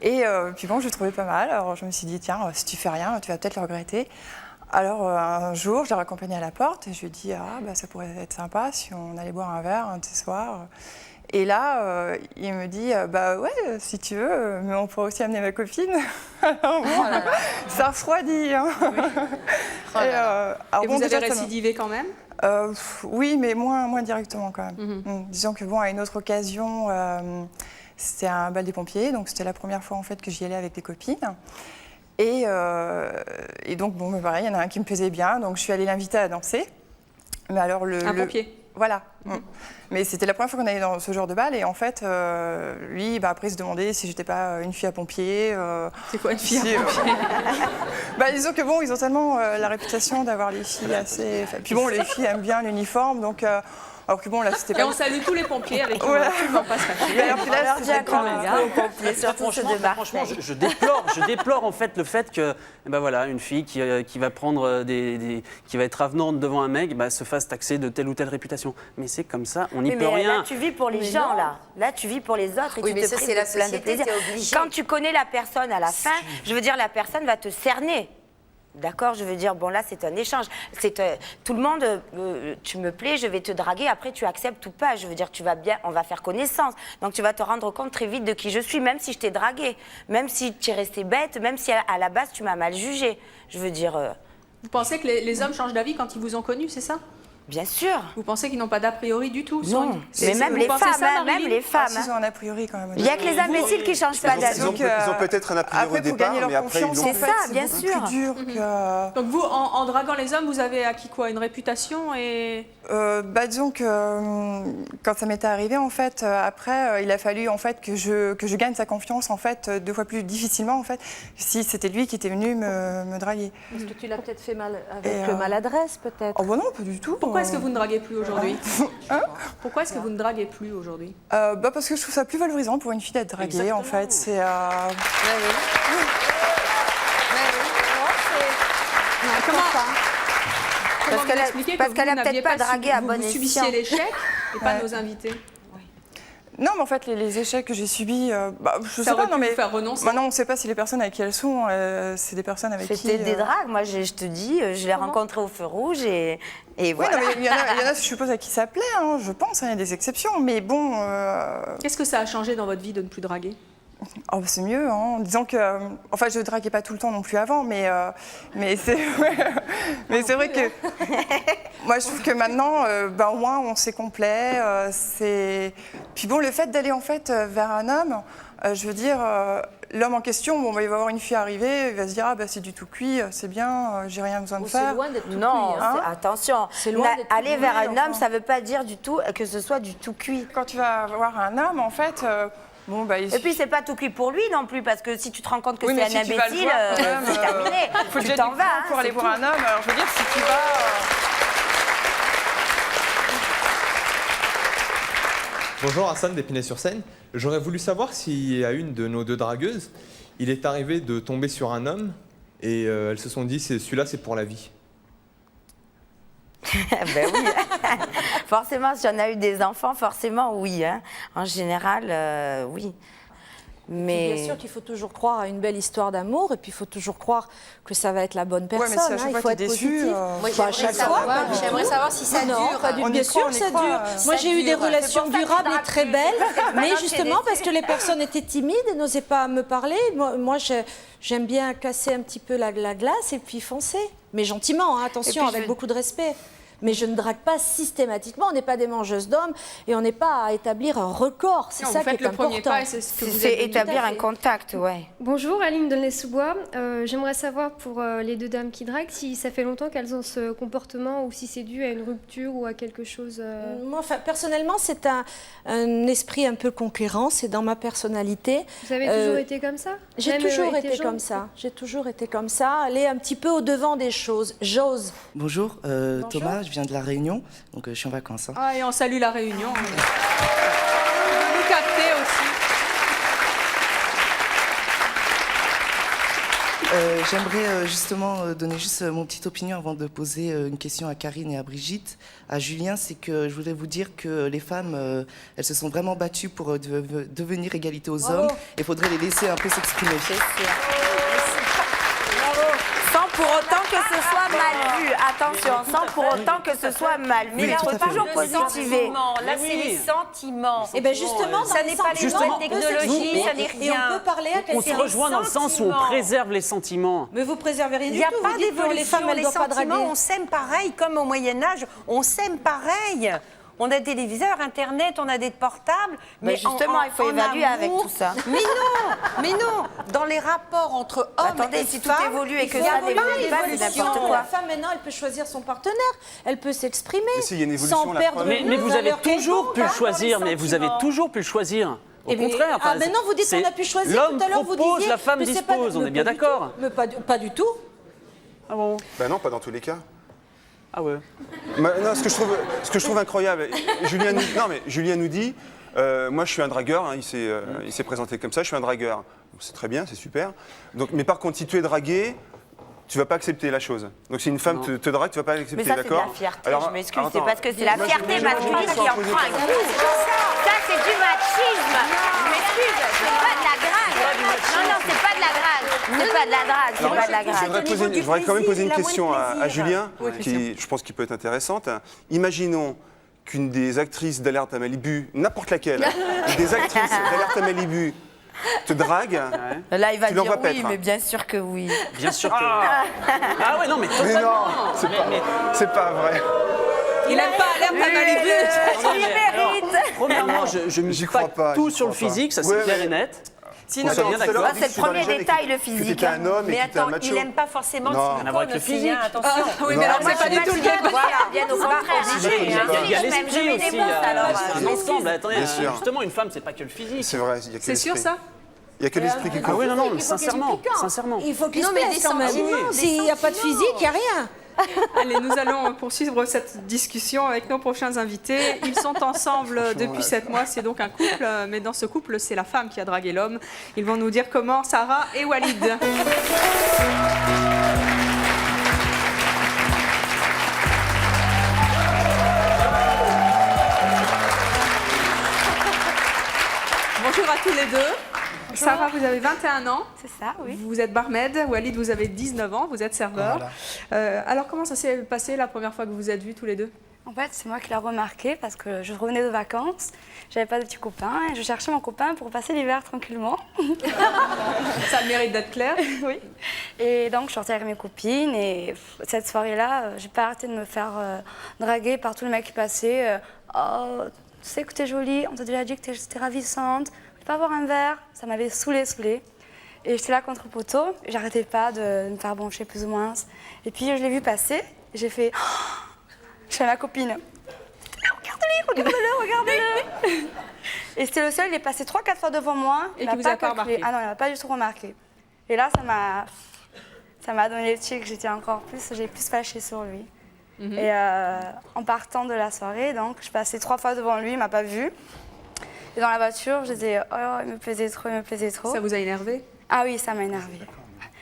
Et puis bon, je le trouvais pas mal. Alors je me suis dit, tiens, si tu fais rien, tu vas peut-être le regretter. Alors un jour, je l'ai raccompagné à la porte et je lui ai dit, ah, bah, ça pourrait être sympa si on allait boire un verre un de ces soirs. Et là, il me dit, bah ouais, si tu veux, mais on pourrait aussi amener ma copine. Alors, bon, ça refroidit. Hein. Et vous avez récidivé quand même? Oui, mais moins directement quand même. Disons que bon, à une autre occasion, c'était un bal des pompiers, donc c'était la première fois en fait que j'y allais avec des copines. Et donc bon, mais pareil, il y en a un qui me plaisait bien, donc je suis allée l'inviter à danser. Mais alors Un pompier. Voilà. Mais c'était la première fois qu'on allait dans ce genre de bal et en fait, lui, bah, après, il se demandait si j'étais pas une fille à pompier. C'est quoi une fille à pompier? Bah, disons que bon, ils ont tellement la réputation d'avoir les filles assez. Enfin, puis bon, les filles aiment bien l'uniforme, donc. Alors que bon, là, c'était pas. Et on salue tous les pompiers avec qui Voilà. on passe Et alors que là, c'était quand pas- même aux pompiers, surtout ceux de Franchement, Marseille. je déplore en fait le fait que, ben voilà, une fille qui va prendre qui va être avenante devant un mec, se fasse taxer de telle ou telle réputation. Mais c'est comme ça, on n'y Oui, peut mais rien. là, tu vis pour les Mais gens, non. là. Là, tu vis pour les autres et Oui, tu mais te ça, prives c'est la de plein de société, plaisir. t'es obligé. Quand tu connais la personne à la fin, je veux dire, la personne va te cerner. D'accord, je veux dire, bon là c'est un échange. Tout le monde, tu me plais, je vais te draguer, après tu acceptes ou pas. Je veux dire, tu vas bien, on va faire connaissance. Donc tu vas te rendre compte très vite de qui je suis, même si je t'ai dragué, même si tu es restée bête, même si à la base tu m'as mal jugée. Je veux dire... Vous pensez que les hommes changent d'avis quand ils vous ont connu, c'est ça? Bien sûr. Vous pensez qu'ils n'ont pas d'a priori du tout? Non, mais même les femmes, même les femmes. Ils ont un a priori quand même. Il n'y a que les imbéciles qui ne changent pas d'avis. Ils ont peut-être un a priori Après, au pour départ, gagner leur mais après, ils confiance, l'ont C'est ça, bien beaucoup sûr. plus dur que... Donc vous, en draguant les hommes, vous avez acquis quoi? Une réputation et... Disons que quand ça m'était arrivé, en fait, après, il a fallu en fait que je gagne sa confiance en fait 2 fois plus difficilement en fait si c'était lui qui était venu me draguer. Parce que tu l'as peut-être fait mal avec Et, maladresse, peut-être. Oh bah non, pas du tout. Pourquoi est-ce que vous ne draguez plus aujourd'hui? Hein? Pourquoi est-ce que vous ne draguez plus aujourd'hui? Parce que je trouve ça plus valorisant pour une fille d'être draguée en fait. C'est Comment vous expliquez que parce vous qu'elle a n'aviez peut-être pas dragué à bon vous escient. subissiez l'échec et pas nos invités? Non, mais en fait, les échecs que j'ai subis, je Ça sais pas, aurait pu non, mais vous faire renoncer. maintenant, on ne sait pas si les personnes avec qui elles sont, c'est des personnes avec qui... C'était des dragues. Moi, je te dis, je l'ai rencontré au feu rouge et Oui, voilà. non, mais il y en a, je suppose, à qui ça plaît, hein, je pense, il y a des exceptions, mais bon... Qu'est-ce que ça a changé dans votre vie de ne plus draguer? Oh, c'est mieux, hein. Disons que... enfin, je ne draguais pas tout le temps non plus avant, mais c'est mais c'est vrai que... moi, je trouve que maintenant, au moins, on s'est complet. Puis bon, le fait d'aller, en fait, vers un homme, je veux dire, l'homme en question, bon, il va voir une fille arriver, il va se dire, c'est du tout cuit, c'est bien, j'ai rien besoin de faire. C'est loin d'être tout cuit. Attention, aller vers un homme, ça ne veut pas dire du tout que ce soit du tout cuit. Quand tu vas voir un homme, en fait... Et puis c'est pas tout cuit pour lui non plus, parce que si tu te rends compte que oui, c'est un si imbécile, c'est terminé. Il faut tu déjà t'en du vas temps pour aller voir un homme. Alors je veux dire, si tu vas... Bonjour, Hassan d'Épinay-sur-Seine. J'aurais voulu savoir si à une de nos 2 dragueuses, il est arrivé de tomber sur un homme et elles se sont dit, celui-là c'est pour la vie. Ben oui. Forcément, si on a eu des enfants, forcément, oui. Hein. En général, oui. Mais... Bien sûr qu'il faut toujours croire à une belle histoire d'amour et puis il faut toujours croire que ça va être la bonne personne. Ouais, mais si à chaque fois il faut être déçu, positif. Moi, j'aimerais savoir si ça dure. Bien sûr que ça dure. Moi, j'ai eu des relations durables et très belles, mais justement parce que les personnes étaient timides et n'osaient pas me parler. Moi, j'aime bien casser un petit peu la glace et puis foncer. Mais gentiment, hein, attention, avec beaucoup de respect. Mais je ne drague pas systématiquement, on n'est pas des mangeuses d'hommes et on n'est pas à établir un record. C'est ça qui est important. Premier pas, c'est ce que vous C'est avez établir un contact, ouais. Bonjour, Aline Donnet-sous-Bois. J'aimerais savoir pour les 2 dames qui draguent si ça fait longtemps qu'elles ont ce comportement ou si c'est dû à une rupture ou à quelque chose. Moi, personnellement, c'est un esprit un peu conquérant, c'est dans ma personnalité. Vous avez toujours été comme ça? J'ai toujours été comme ça. J'ai toujours été comme ça, aller un petit peu au-devant des choses. J'ose. Bonjour, Thomas. Je viens de La Réunion, donc je suis en vacances. Hein. Ah, et on salue La Réunion. Vous nous captez aussi. J'aimerais justement donner juste mon petite opinion avant de poser une question à Karine et à Brigitte. À Julien, c'est que je voudrais vous dire que les femmes, elles se sont vraiment battues pour devenir égalité aux hommes. Il faudrait les laisser un peu s'exprimer. Sans pour autant que ce soit mal vu. Attention, sans pour autant que ce soit mal vu. Mais là, il faut toujours positiver. Là, c'est les sentiments. Et bien justement, ça n'est pas les nouvelles technologies, ça n'est rien. Et on peut parler à quelqu'un. On se rejoint dans le sens où on préserve les sentiments. Mais vous préservez rien du tout. Il n'y a pas d'évolution. Les femmes, elles ne doivent pas draguer. On s'aime pareil, comme au Moyen-Âge, on s'aime pareil. On a des téléviseurs, Internet, on a des portables. Mais justement, il faut évaluer avec tout ça. Mais non. Dans les rapports entre hommes attendez, et si femmes, tout évolue et que ça n'évolue pas, c'est n'importe quoi. La femme, maintenant, elle peut choisir son partenaire. Elle peut s'exprimer. Il y a une évolution, sans la perdre. Mais vous avez toujours pu le choisir. Mais vous avez toujours pu le choisir. Au contraire. Maintenant, vous dites qu'on a pu choisir. Tout à l'heure, vous disiez. L'homme propose, la femme dispose. On est bien d'accord. Mais pas du tout. Ah bon? Ben non, pas dans tous les cas. Ah ouais. Non, ce que je trouve incroyable, Julien nous dit, moi je suis un dragueur, hein, il s'est présenté comme ça, je suis un dragueur. C'est très bien, c'est super. Donc, mais par contre, si tu es dragué, tu ne vas pas accepter la chose. Donc si une femme te drague, tu ne vas pas l'accepter, d'accord? Mais ça, c'est de la fierté, je m'excuse, c'est parce que c'est la fierté masculine qui en prend un coup. Ça, c'est du machisme. Je m'excuse, c'est pas de la drague. Non, c'est pas de la drague. C'est pas de la drague, c'est pas de la drague. Je voudrais quand même poser une question à Julien, qui je pense qu'il peut être intéressante. Imaginons qu'une des actrices d'Alerte à Malibu, n'importe laquelle, des actrices d'Alerte à Malibu, te drague, là, il va tu dire l'envoies oui, paître. mais bien sûr que oui. Bien sûr que oui. Ah ouais, non, mais totalement. C'est pas vrai. Il n'aime pas Alerte à Malibu. Il mérite. Premièrement, je ne mise pas tout sur le physique, ça c'est clair et net. Sinon, c'est bien d'accord. C'est le premier détail, le physique. un homme mais et que t'es un attends, macho. il n'aime pas forcément Non. le Rien à voir avec le silicone aussi, hein, physique. attention. Oui, mais alors c'est pas du tout le cas. Voilà, bien au contraire. Il y a l'esprit aussi, il y a un ensemble. Attendez, Bien sûr. justement, une femme, c'est pas que le physique. C'est vrai, il y a que C'est sûr l'esprit. ça? Il n'y a que l'esprit qui compte. Ah oui, non, sincèrement. Il faut qu'il se mais plaise des quand même. sentiments, S'il n'y a pas de physique, il n'y a rien. Allez, nous allons poursuivre cette discussion avec nos prochains invités. Ils sont ensemble depuis 7 mois, c'est donc un couple, mais dans ce couple, c'est la femme qui a dragué l'homme. Ils vont nous dire comment Sarah et Walid. Bonjour à tous les deux. Sarah, vous avez 21 ans. C'est ça, oui. Vous êtes barmaid. Walid, vous avez 19 ans. Vous êtes serveur. Voilà. Alors, comment ça s'est passé la première fois que vous vous êtes vus tous les deux? En fait, c'est moi qui l'ai remarqué parce que je revenais de vacances, j'avais pas de petit copain et je cherchais mon copain pour passer l'hiver tranquillement. Ça mérite d'être clair. Oui. Et donc, je sortais avec mes copines et cette soirée-là, j'ai pas arrêté de me faire draguer par tous les mecs qui passaient. Oh, tu sais que t'es jolie, on t'a déjà dit que t'étais ravissante, tu peux pas avoir un verre. Ça m'avait saoulée. Et j'étais là contre le poteau, j'arrêtais pas de me faire broncher plus ou moins. Et puis, je l'ai vu passer et j'ai fait. Je fais à ma copine. Regarde-le. Et c'était le seul, il est passé 3-4 fois devant moi. Et qui vous a pas remarqué? Ah non, il m'a pas du tout remarqué. Et là, ça m'a donné le tic, j'ai plus fâché sur lui. Et en partant de la soirée, donc, je passais 3 fois devant lui, il m'a pas vu. Et dans la voiture, je disais, oh, il me plaisait trop. Ça vous a énervé? Ah oui, ça m'a énervé.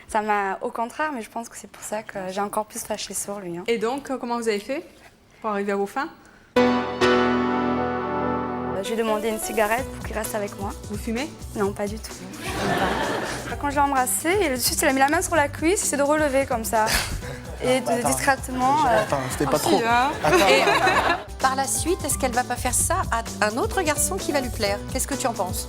Ça m'a, au contraire, mais je pense que c'est pour ça que j'ai encore plus fâché sur lui. Et donc, comment vous avez fait pour arriver à vos fins? J'ai demandé une cigarette pour qu'il reste avec moi. Vous fumez? Non, pas du tout. Quand je l'ai embrassé, et tout de suite, il a mis la main sur la cuisse, il s'est de relever comme ça. Et discrètement... Attends, c'était pas trop. Et par la suite, est-ce qu'elle va pas faire ça à un autre garçon qui va lui plaire? Qu'est-ce que tu en penses?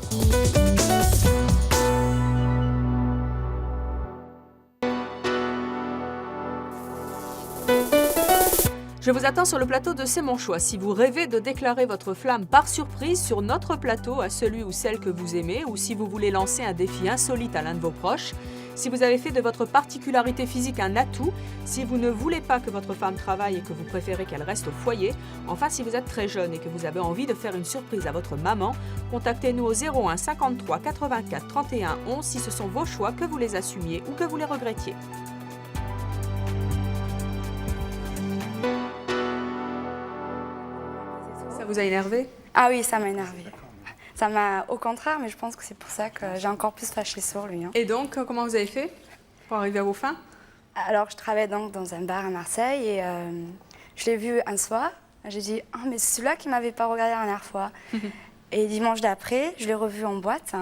Je vous attends sur le plateau de C'est mon choix. Si vous rêvez de déclarer votre flamme par surprise sur notre plateau à celui ou celle que vous aimez, ou si vous voulez lancer un défi insolite à l'un de vos proches, si vous avez fait de votre particularité physique un atout, si vous ne voulez pas que votre femme travaille et que vous préférez qu'elle reste au foyer, enfin si vous êtes très jeune et que vous avez envie de faire une surprise à votre maman, contactez-nous au 01 53 84 31 11 si ce sont vos choix, que vous les assumiez ou que vous les regrettiez. Ça vous a énervé? Ah oui, ça m'a énervé. Ça m'a, au contraire, mais je pense que c'est pour ça que j'ai encore plus fâché sur lui. Et donc, comment vous avez fait pour arriver à vos fins? Alors, je travaillais donc dans un bar à Marseille et je l'ai vu un soir. J'ai dit, ah, mais c'est celui-là qui m'avait pas regardé la dernière fois. Et dimanche d'après, je l'ai revu en boîte.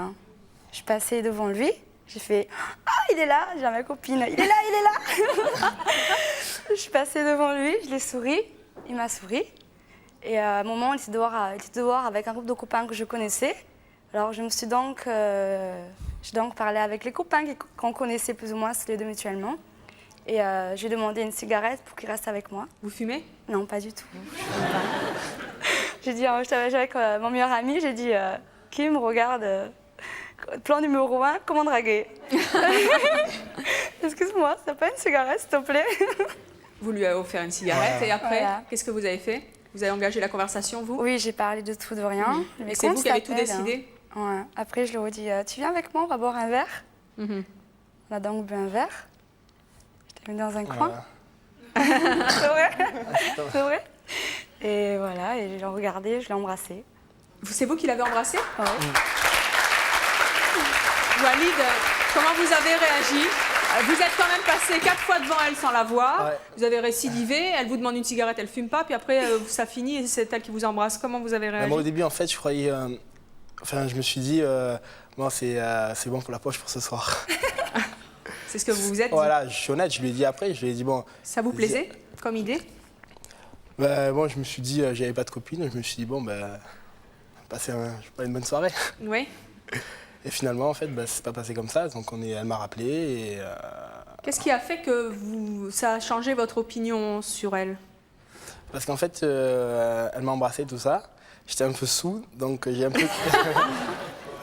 Je passais devant lui. J'ai fait, ah, il est là. J'ai ma copine, il est là. Je suis passée devant lui, je l'ai souri. Il m'a souri. Et à un moment, il était dehors avec un groupe de copains que je connaissais. Alors, j'ai donc parlé avec les copains qu'on connaissait plus ou moins, les deux mutuellement. Et j'ai demandé une cigarette pour qu'il reste avec moi. Vous fumez? Non, pas du tout. J'ai dit, j'étais avec mon meilleur ami, j'ai dit, Kim, regarde, plan numéro 1, comment draguer? Excuse-moi, t'as pas une cigarette, s'il te plaît? Vous lui avez offert une cigarette et après, voilà. Qu'est-ce que vous avez fait? Vous avez engagé la conversation, vous? Oui, j'ai parlé de tout, de rien. Et c'est vous qui avez tout décidé? Ouais. Après, je lui ai dit, tu viens avec moi, on va boire un verre. On a donc bu un verre. Je t'ai mis dans un coin. C'est vrai? C'est vrai? Et voilà, et je l'ai regardé, je l'ai embrassé. C'est vous qui l'avez embrassé? Oui. Walid, comment vous avez réagi? Vous êtes quand même passé 4 fois devant elle sans la voir. Ouais. Vous avez récidivé, elle vous demande une cigarette, elle fume pas, puis après ça finit et c'est elle qui vous embrasse. Comment vous avez réagi? Moi au début en fait je croyais, je me suis dit, bon, c'est bon pour la poche pour ce soir. C'est ce que vous vous êtes dit? Voilà, je suis honnête, je lui ai dit après, je lui ai dit bon. Ça vous plaisait comme idée? Bon, je me suis dit, j'avais pas de copine, je me suis dit bon, passer une bonne soirée. Oui. Et finalement, en fait, c'est pas passé comme ça. Donc, elle m'a rappelé et... Qu'est-ce qui a fait que ça a changé votre opinion sur elle? Parce qu'en fait, elle m'a embrassé, tout ça. J'étais un peu sous, donc j'ai un peu...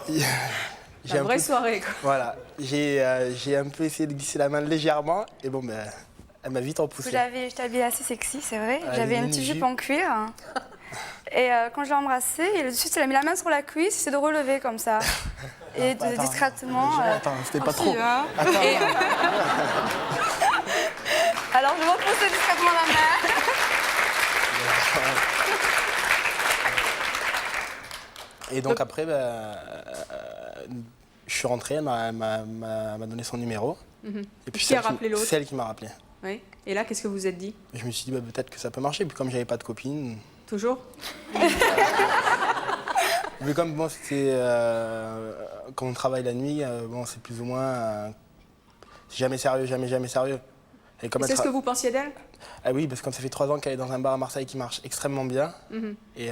Une vraie soirée, quoi. Voilà. J'ai un peu essayé de glisser la main légèrement et bon, elle m'a vite repoussé. J'étais habillée assez sexy, c'est vrai. J'avais une petite jupe en cuir. Et quand je l'ai embrassé, tout de suite, il a mis la main sur la cuisse, il s'est de relever comme ça. Et discrètement... Attends, c'était pas trop. Et... Alors, je vais repousser discrètement la main. Et donc après, je suis rentré, elle m'a donné son numéro. Et puis qui a rappelé l'autre? C'est elle qui m'a rappelé. Oui. Et là, qu'est-ce que vous vous êtes dit? Je me suis dit, peut-être que ça peut marcher. Puis comme j'avais pas de copine... Toujours? Mais comme bon, c'était quand on travaille la nuit, bon, c'est plus ou moins jamais sérieux, jamais sérieux. Et comme C'est ce que vous pensiez d'elle? Ah oui, parce que comme ça fait 3 ans qu'elle est dans un bar à Marseille qui marche extrêmement bien. Et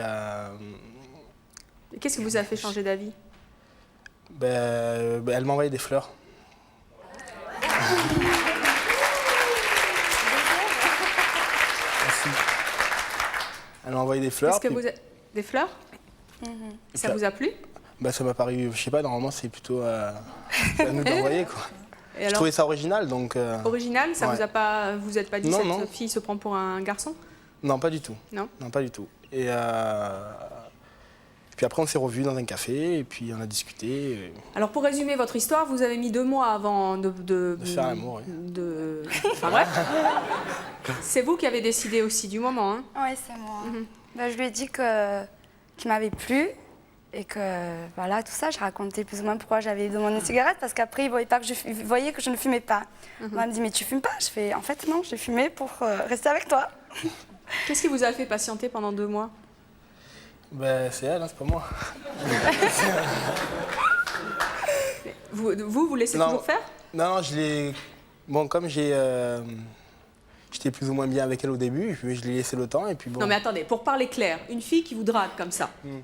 qu'est-ce qui vous a fait changer d'avis? Elle m'a envoyé des fleurs. Merci. Elle m'a envoyé des fleurs. Est-ce que vous des fleurs? Ça vous a plu? Ça m'a paru, je sais pas, normalement c'est plutôt à nous d'envoyer quoi. Et alors, je trouvais ça original donc. Original, ça ouais. vous a pas, vous êtes pas dit Non, cette non. fille se prend pour un garçon? Non, pas du tout. Non, pas du tout. Et puis après on s'est revus dans un café et puis on a discuté. Alors pour résumer votre histoire, vous avez mis 2 mois avant de faire l'amour. Oui. Enfin bref. C'est vous qui avez décidé aussi du moment, hein? Oui, c'est moi. Je lui ai dit qu'il m'avait plu et que voilà, tout ça. Je racontais plus ou moins pourquoi j'avais demandé une cigarette parce qu'après, il voyait que je ne fumais pas. Moi, il me dit, mais tu fumes pas? Je fais, en fait, non, j'ai fumé pour rester avec toi. Qu'est-ce qui vous a fait patienter pendant 2 mois? C'est elle, hein, c'est pas moi. vous laissez toujours faire? Non, je l'ai... Bon, comme j'étais plus ou moins bien avec elle au début, je l'ai laissé le temps et puis bon... Non mais attendez, pour parler clair, une fille qui vous drague comme ça, on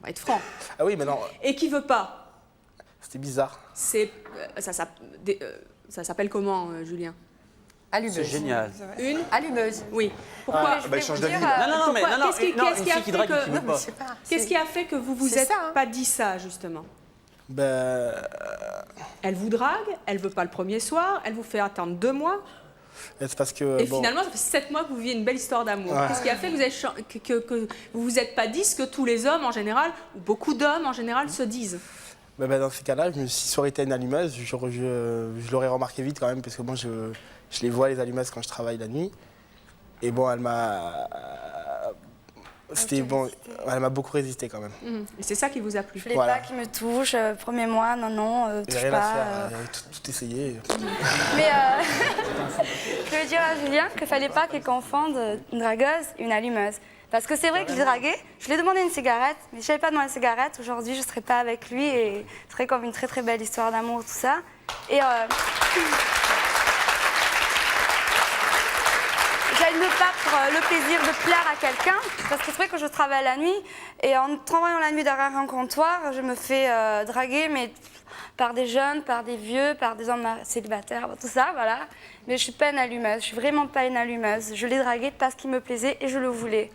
va être franc. Ah oui, mais non... Et qui veut pas? C'était bizarre. Ça s'appelle comment, Julien? Allumeuse. C'est génial. Une allumeuse. Oui. Pourquoi? Il change d'avis. Non, mais Qu'est-ce qui a fait que vous vous êtes pas dit ça, justement? Elle vous drague, elle veut pas le premier soir, elle vous fait attendre 2 mois. C'est parce que... Et finalement, ça fait 7 mois que vous vivez une belle histoire d'amour. Ouais. Qu'est-ce qui a fait que vous vous êtes pas dit ce que tous les hommes, en général, ou beaucoup d'hommes, en général, se disent? Dans ces cas-là, je me suis si ça aurait été une allumeuse, je l'aurais remarqué vite quand même, parce que moi, je les vois, les allumeuses, quand je travaille la nuit. Et bon, elle m'a... elle m'a beaucoup résisté quand même. Et c'est ça qui vous a plu? Je voulais pas qu'il me touche, premier mois, non, touche rien pas. à faire, j'avais tout essayé. Mais je veux dire à Julien qu'il fallait pas qu'il confonde une dragueuse et une allumeuse. Parce que c'est vrai que je draguais, je lui ai demandé une cigarette, mais si je n'avais pas demandé une cigarette, aujourd'hui je ne serais pas avec lui et ce serait comme une très très belle histoire d'amour, tout ça. Et j'aime pas pour le plaisir de plaire à quelqu'un, parce que c'est vrai que je travaille la nuit, et en travaillant la nuit derrière un comptoir, je me fais draguer, mais par des jeunes, par des vieux, par des hommes célibataires, tout ça, voilà. Mais je suis pas une allumeuse, je suis vraiment pas une allumeuse. Je l'ai dragué parce qu'il me plaisait et je le voulais.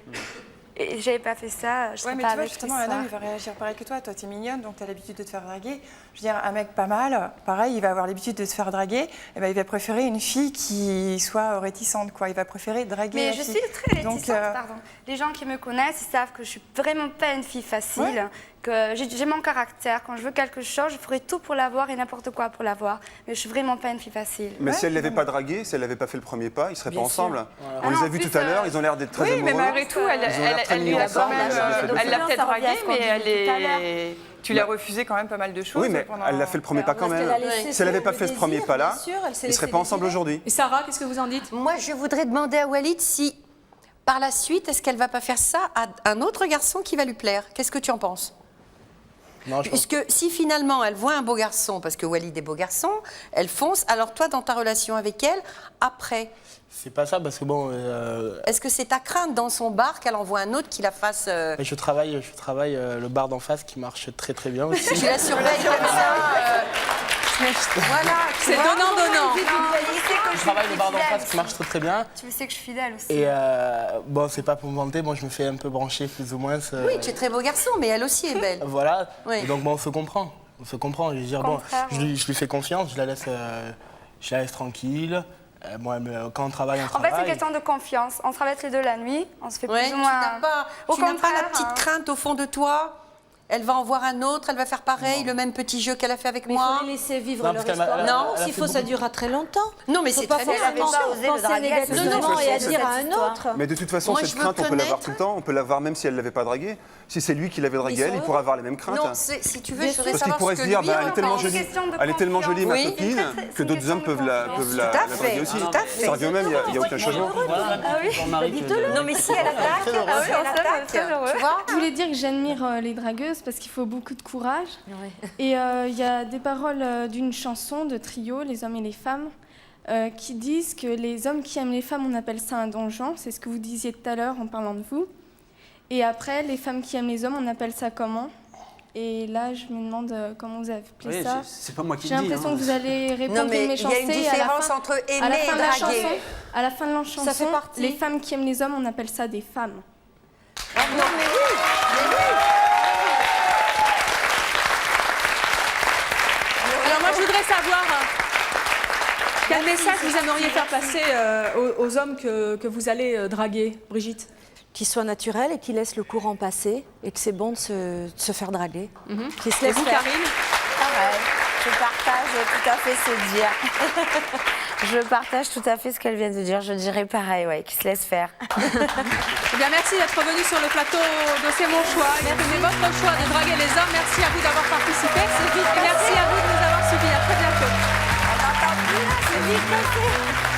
Et j'avais pas fait ça, je serais mais pas tu vois, avec justement, lui ce un homme, il soir. va réagir pareil que toi. Toi, tu es mignonne, donc tu as l'habitude de te faire draguer. Je veux dire, un mec pas mal, pareil, il va avoir l'habitude de se faire draguer. Et ben, il va préférer une fille qui soit réticente, quoi. Il va préférer draguer Mais la je fille. suis très Donc, réticente, pardon. Les gens qui me connaissent, ils savent que je suis vraiment pas une fille facile, que j'ai mon caractère. Quand je veux quelque chose, je ferai tout pour l'avoir et n'importe quoi pour l'avoir. Mais je suis vraiment pas une fille facile. Mais si elle l'avait pas dragué, si elle n'avait pas fait le premier pas, ils seraient pas ensemble. Voilà. On les a vus tout à l'heure, ils ont l'air d'être très amoureux. Oui, mais malgré tout, elle lui a quand même... Elle l'a peut-être dragué, mais tu l'as refusé quand même pas mal de choses. Oui, mais elle a fait le premier pas quand même. Si elle n'avait pas fait ce premier pas-là, ils ne seraient pas ensemble aujourd'hui. Et Sarah, qu'est-ce que vous en dites? Moi, je voudrais demander à Walid si, par la suite, est-ce qu'elle va pas faire ça à un autre garçon qui va lui plaire? Qu'est-ce que tu en penses? Non, Puisque si finalement elle voit un beau garçon, parce que Walid est beau garçon, elle fonce, alors toi, dans ta relation avec elle, après, C'est pas ça, parce que bon... est-ce que c'est ta crainte dans son bar qu'elle envoie un autre qui la fasse... Je travaille le bar d'en face qui marche très très bien aussi. Tu la surveilles comme ça voilà, c'est donnant-donnant. Je travaille le bar d'en face qui marche très très bien. Tu sais que je suis fidèle aussi. Et bon, c'est pas pour me vanter, moi je me fais un peu brancher plus ou moins. Oui, tu es très beau garçon, mais elle aussi est belle. Voilà, Oui. et donc bon, on se comprend. On se comprend, je veux dire, bon, je lui fais confiance, je la laisse tranquille. Quand on travaille, on En travaille. fait, c'est une question de confiance. On travaille tous les deux la nuit, on se fait Ouais, plus ou moins... tu n'as pas la petite crainte au fond de toi? Elle va en voir un autre, elle va faire pareil, le même petit jeu qu'elle a fait avec Mais moi. il faut les laisser vivre Non, leur parce qu'elle m'a- histoire. elle a Non, fait s'il faut, ça beaucoup. durera très longtemps. Non, mais Faut c'est pas très bien. forcément penser draguer, négativement de toute et à façon, dire à un autre. Mais de toute façon, Moi, cette je veux crainte, on peut l'avoir connaître- tout le temps. On peut l'avoir même si elle ne l'avait pas dragué. Si c'est lui qui l'avait dragué, Ils sont elle, il pourrait avoir les mêmes craintes. Non, si tu veux, je voudrais Parce qu'il savoir pourrait ce se que dire, lui elle est tellement pense. jolie, elle est tellement jolie, ma Oui. copine, que d'autres hommes peuvent la Tout à fait, draguer aussi. tout à fait. Ça revient au même, il n'y a aucun changement. Non, mais si elle attaque, Ah oui, on s'aime, tu vois. Je voulais dire que j'admire les dragueuses dragueuse parce qu'il faut beaucoup de courage. Et il y a des paroles d'une chanson de trio, Les hommes et les femmes, qui disent que les hommes qui aiment les femmes, on appelle ça un donjon. C'est ce que vous disiez tout à l'heure en parlant de vous. Et après, les femmes qui aiment les hommes, on appelle ça comment? Et là, je me demande comment vous appelez ça. C'est pas moi qui J'ai le dis. l'impression hein. que vous allez répondre Non, mais une méchanceté. il y a une différence entre aimer et draguer. À la fin de la chanson, Ça fait partie. les femmes qui aiment les hommes, on appelle ça des femmes. Non, mais oui, Alors moi, je voudrais savoir quel message vous aimeriez faire passer aux hommes que vous allez draguer, Brigitte? Qui soit naturel et qui laisse le courant passer et que c'est bon de se faire draguer. Qui se Et laisse vous, faire. Karine? Pareil, je partage tout à fait ce dire. Je partage tout à fait ce qu'elle vient de dire. Je dirais pareil, ouais, qui se laisse faire. Eh bien, merci d'être venu sur le plateau de C'est mon choix. C'était votre choix de draguer les hommes. Merci à vous d'avoir participé. Et merci à vous de nous avoir suivis. À très bientôt. On n'entend plus là, c'est vite passé.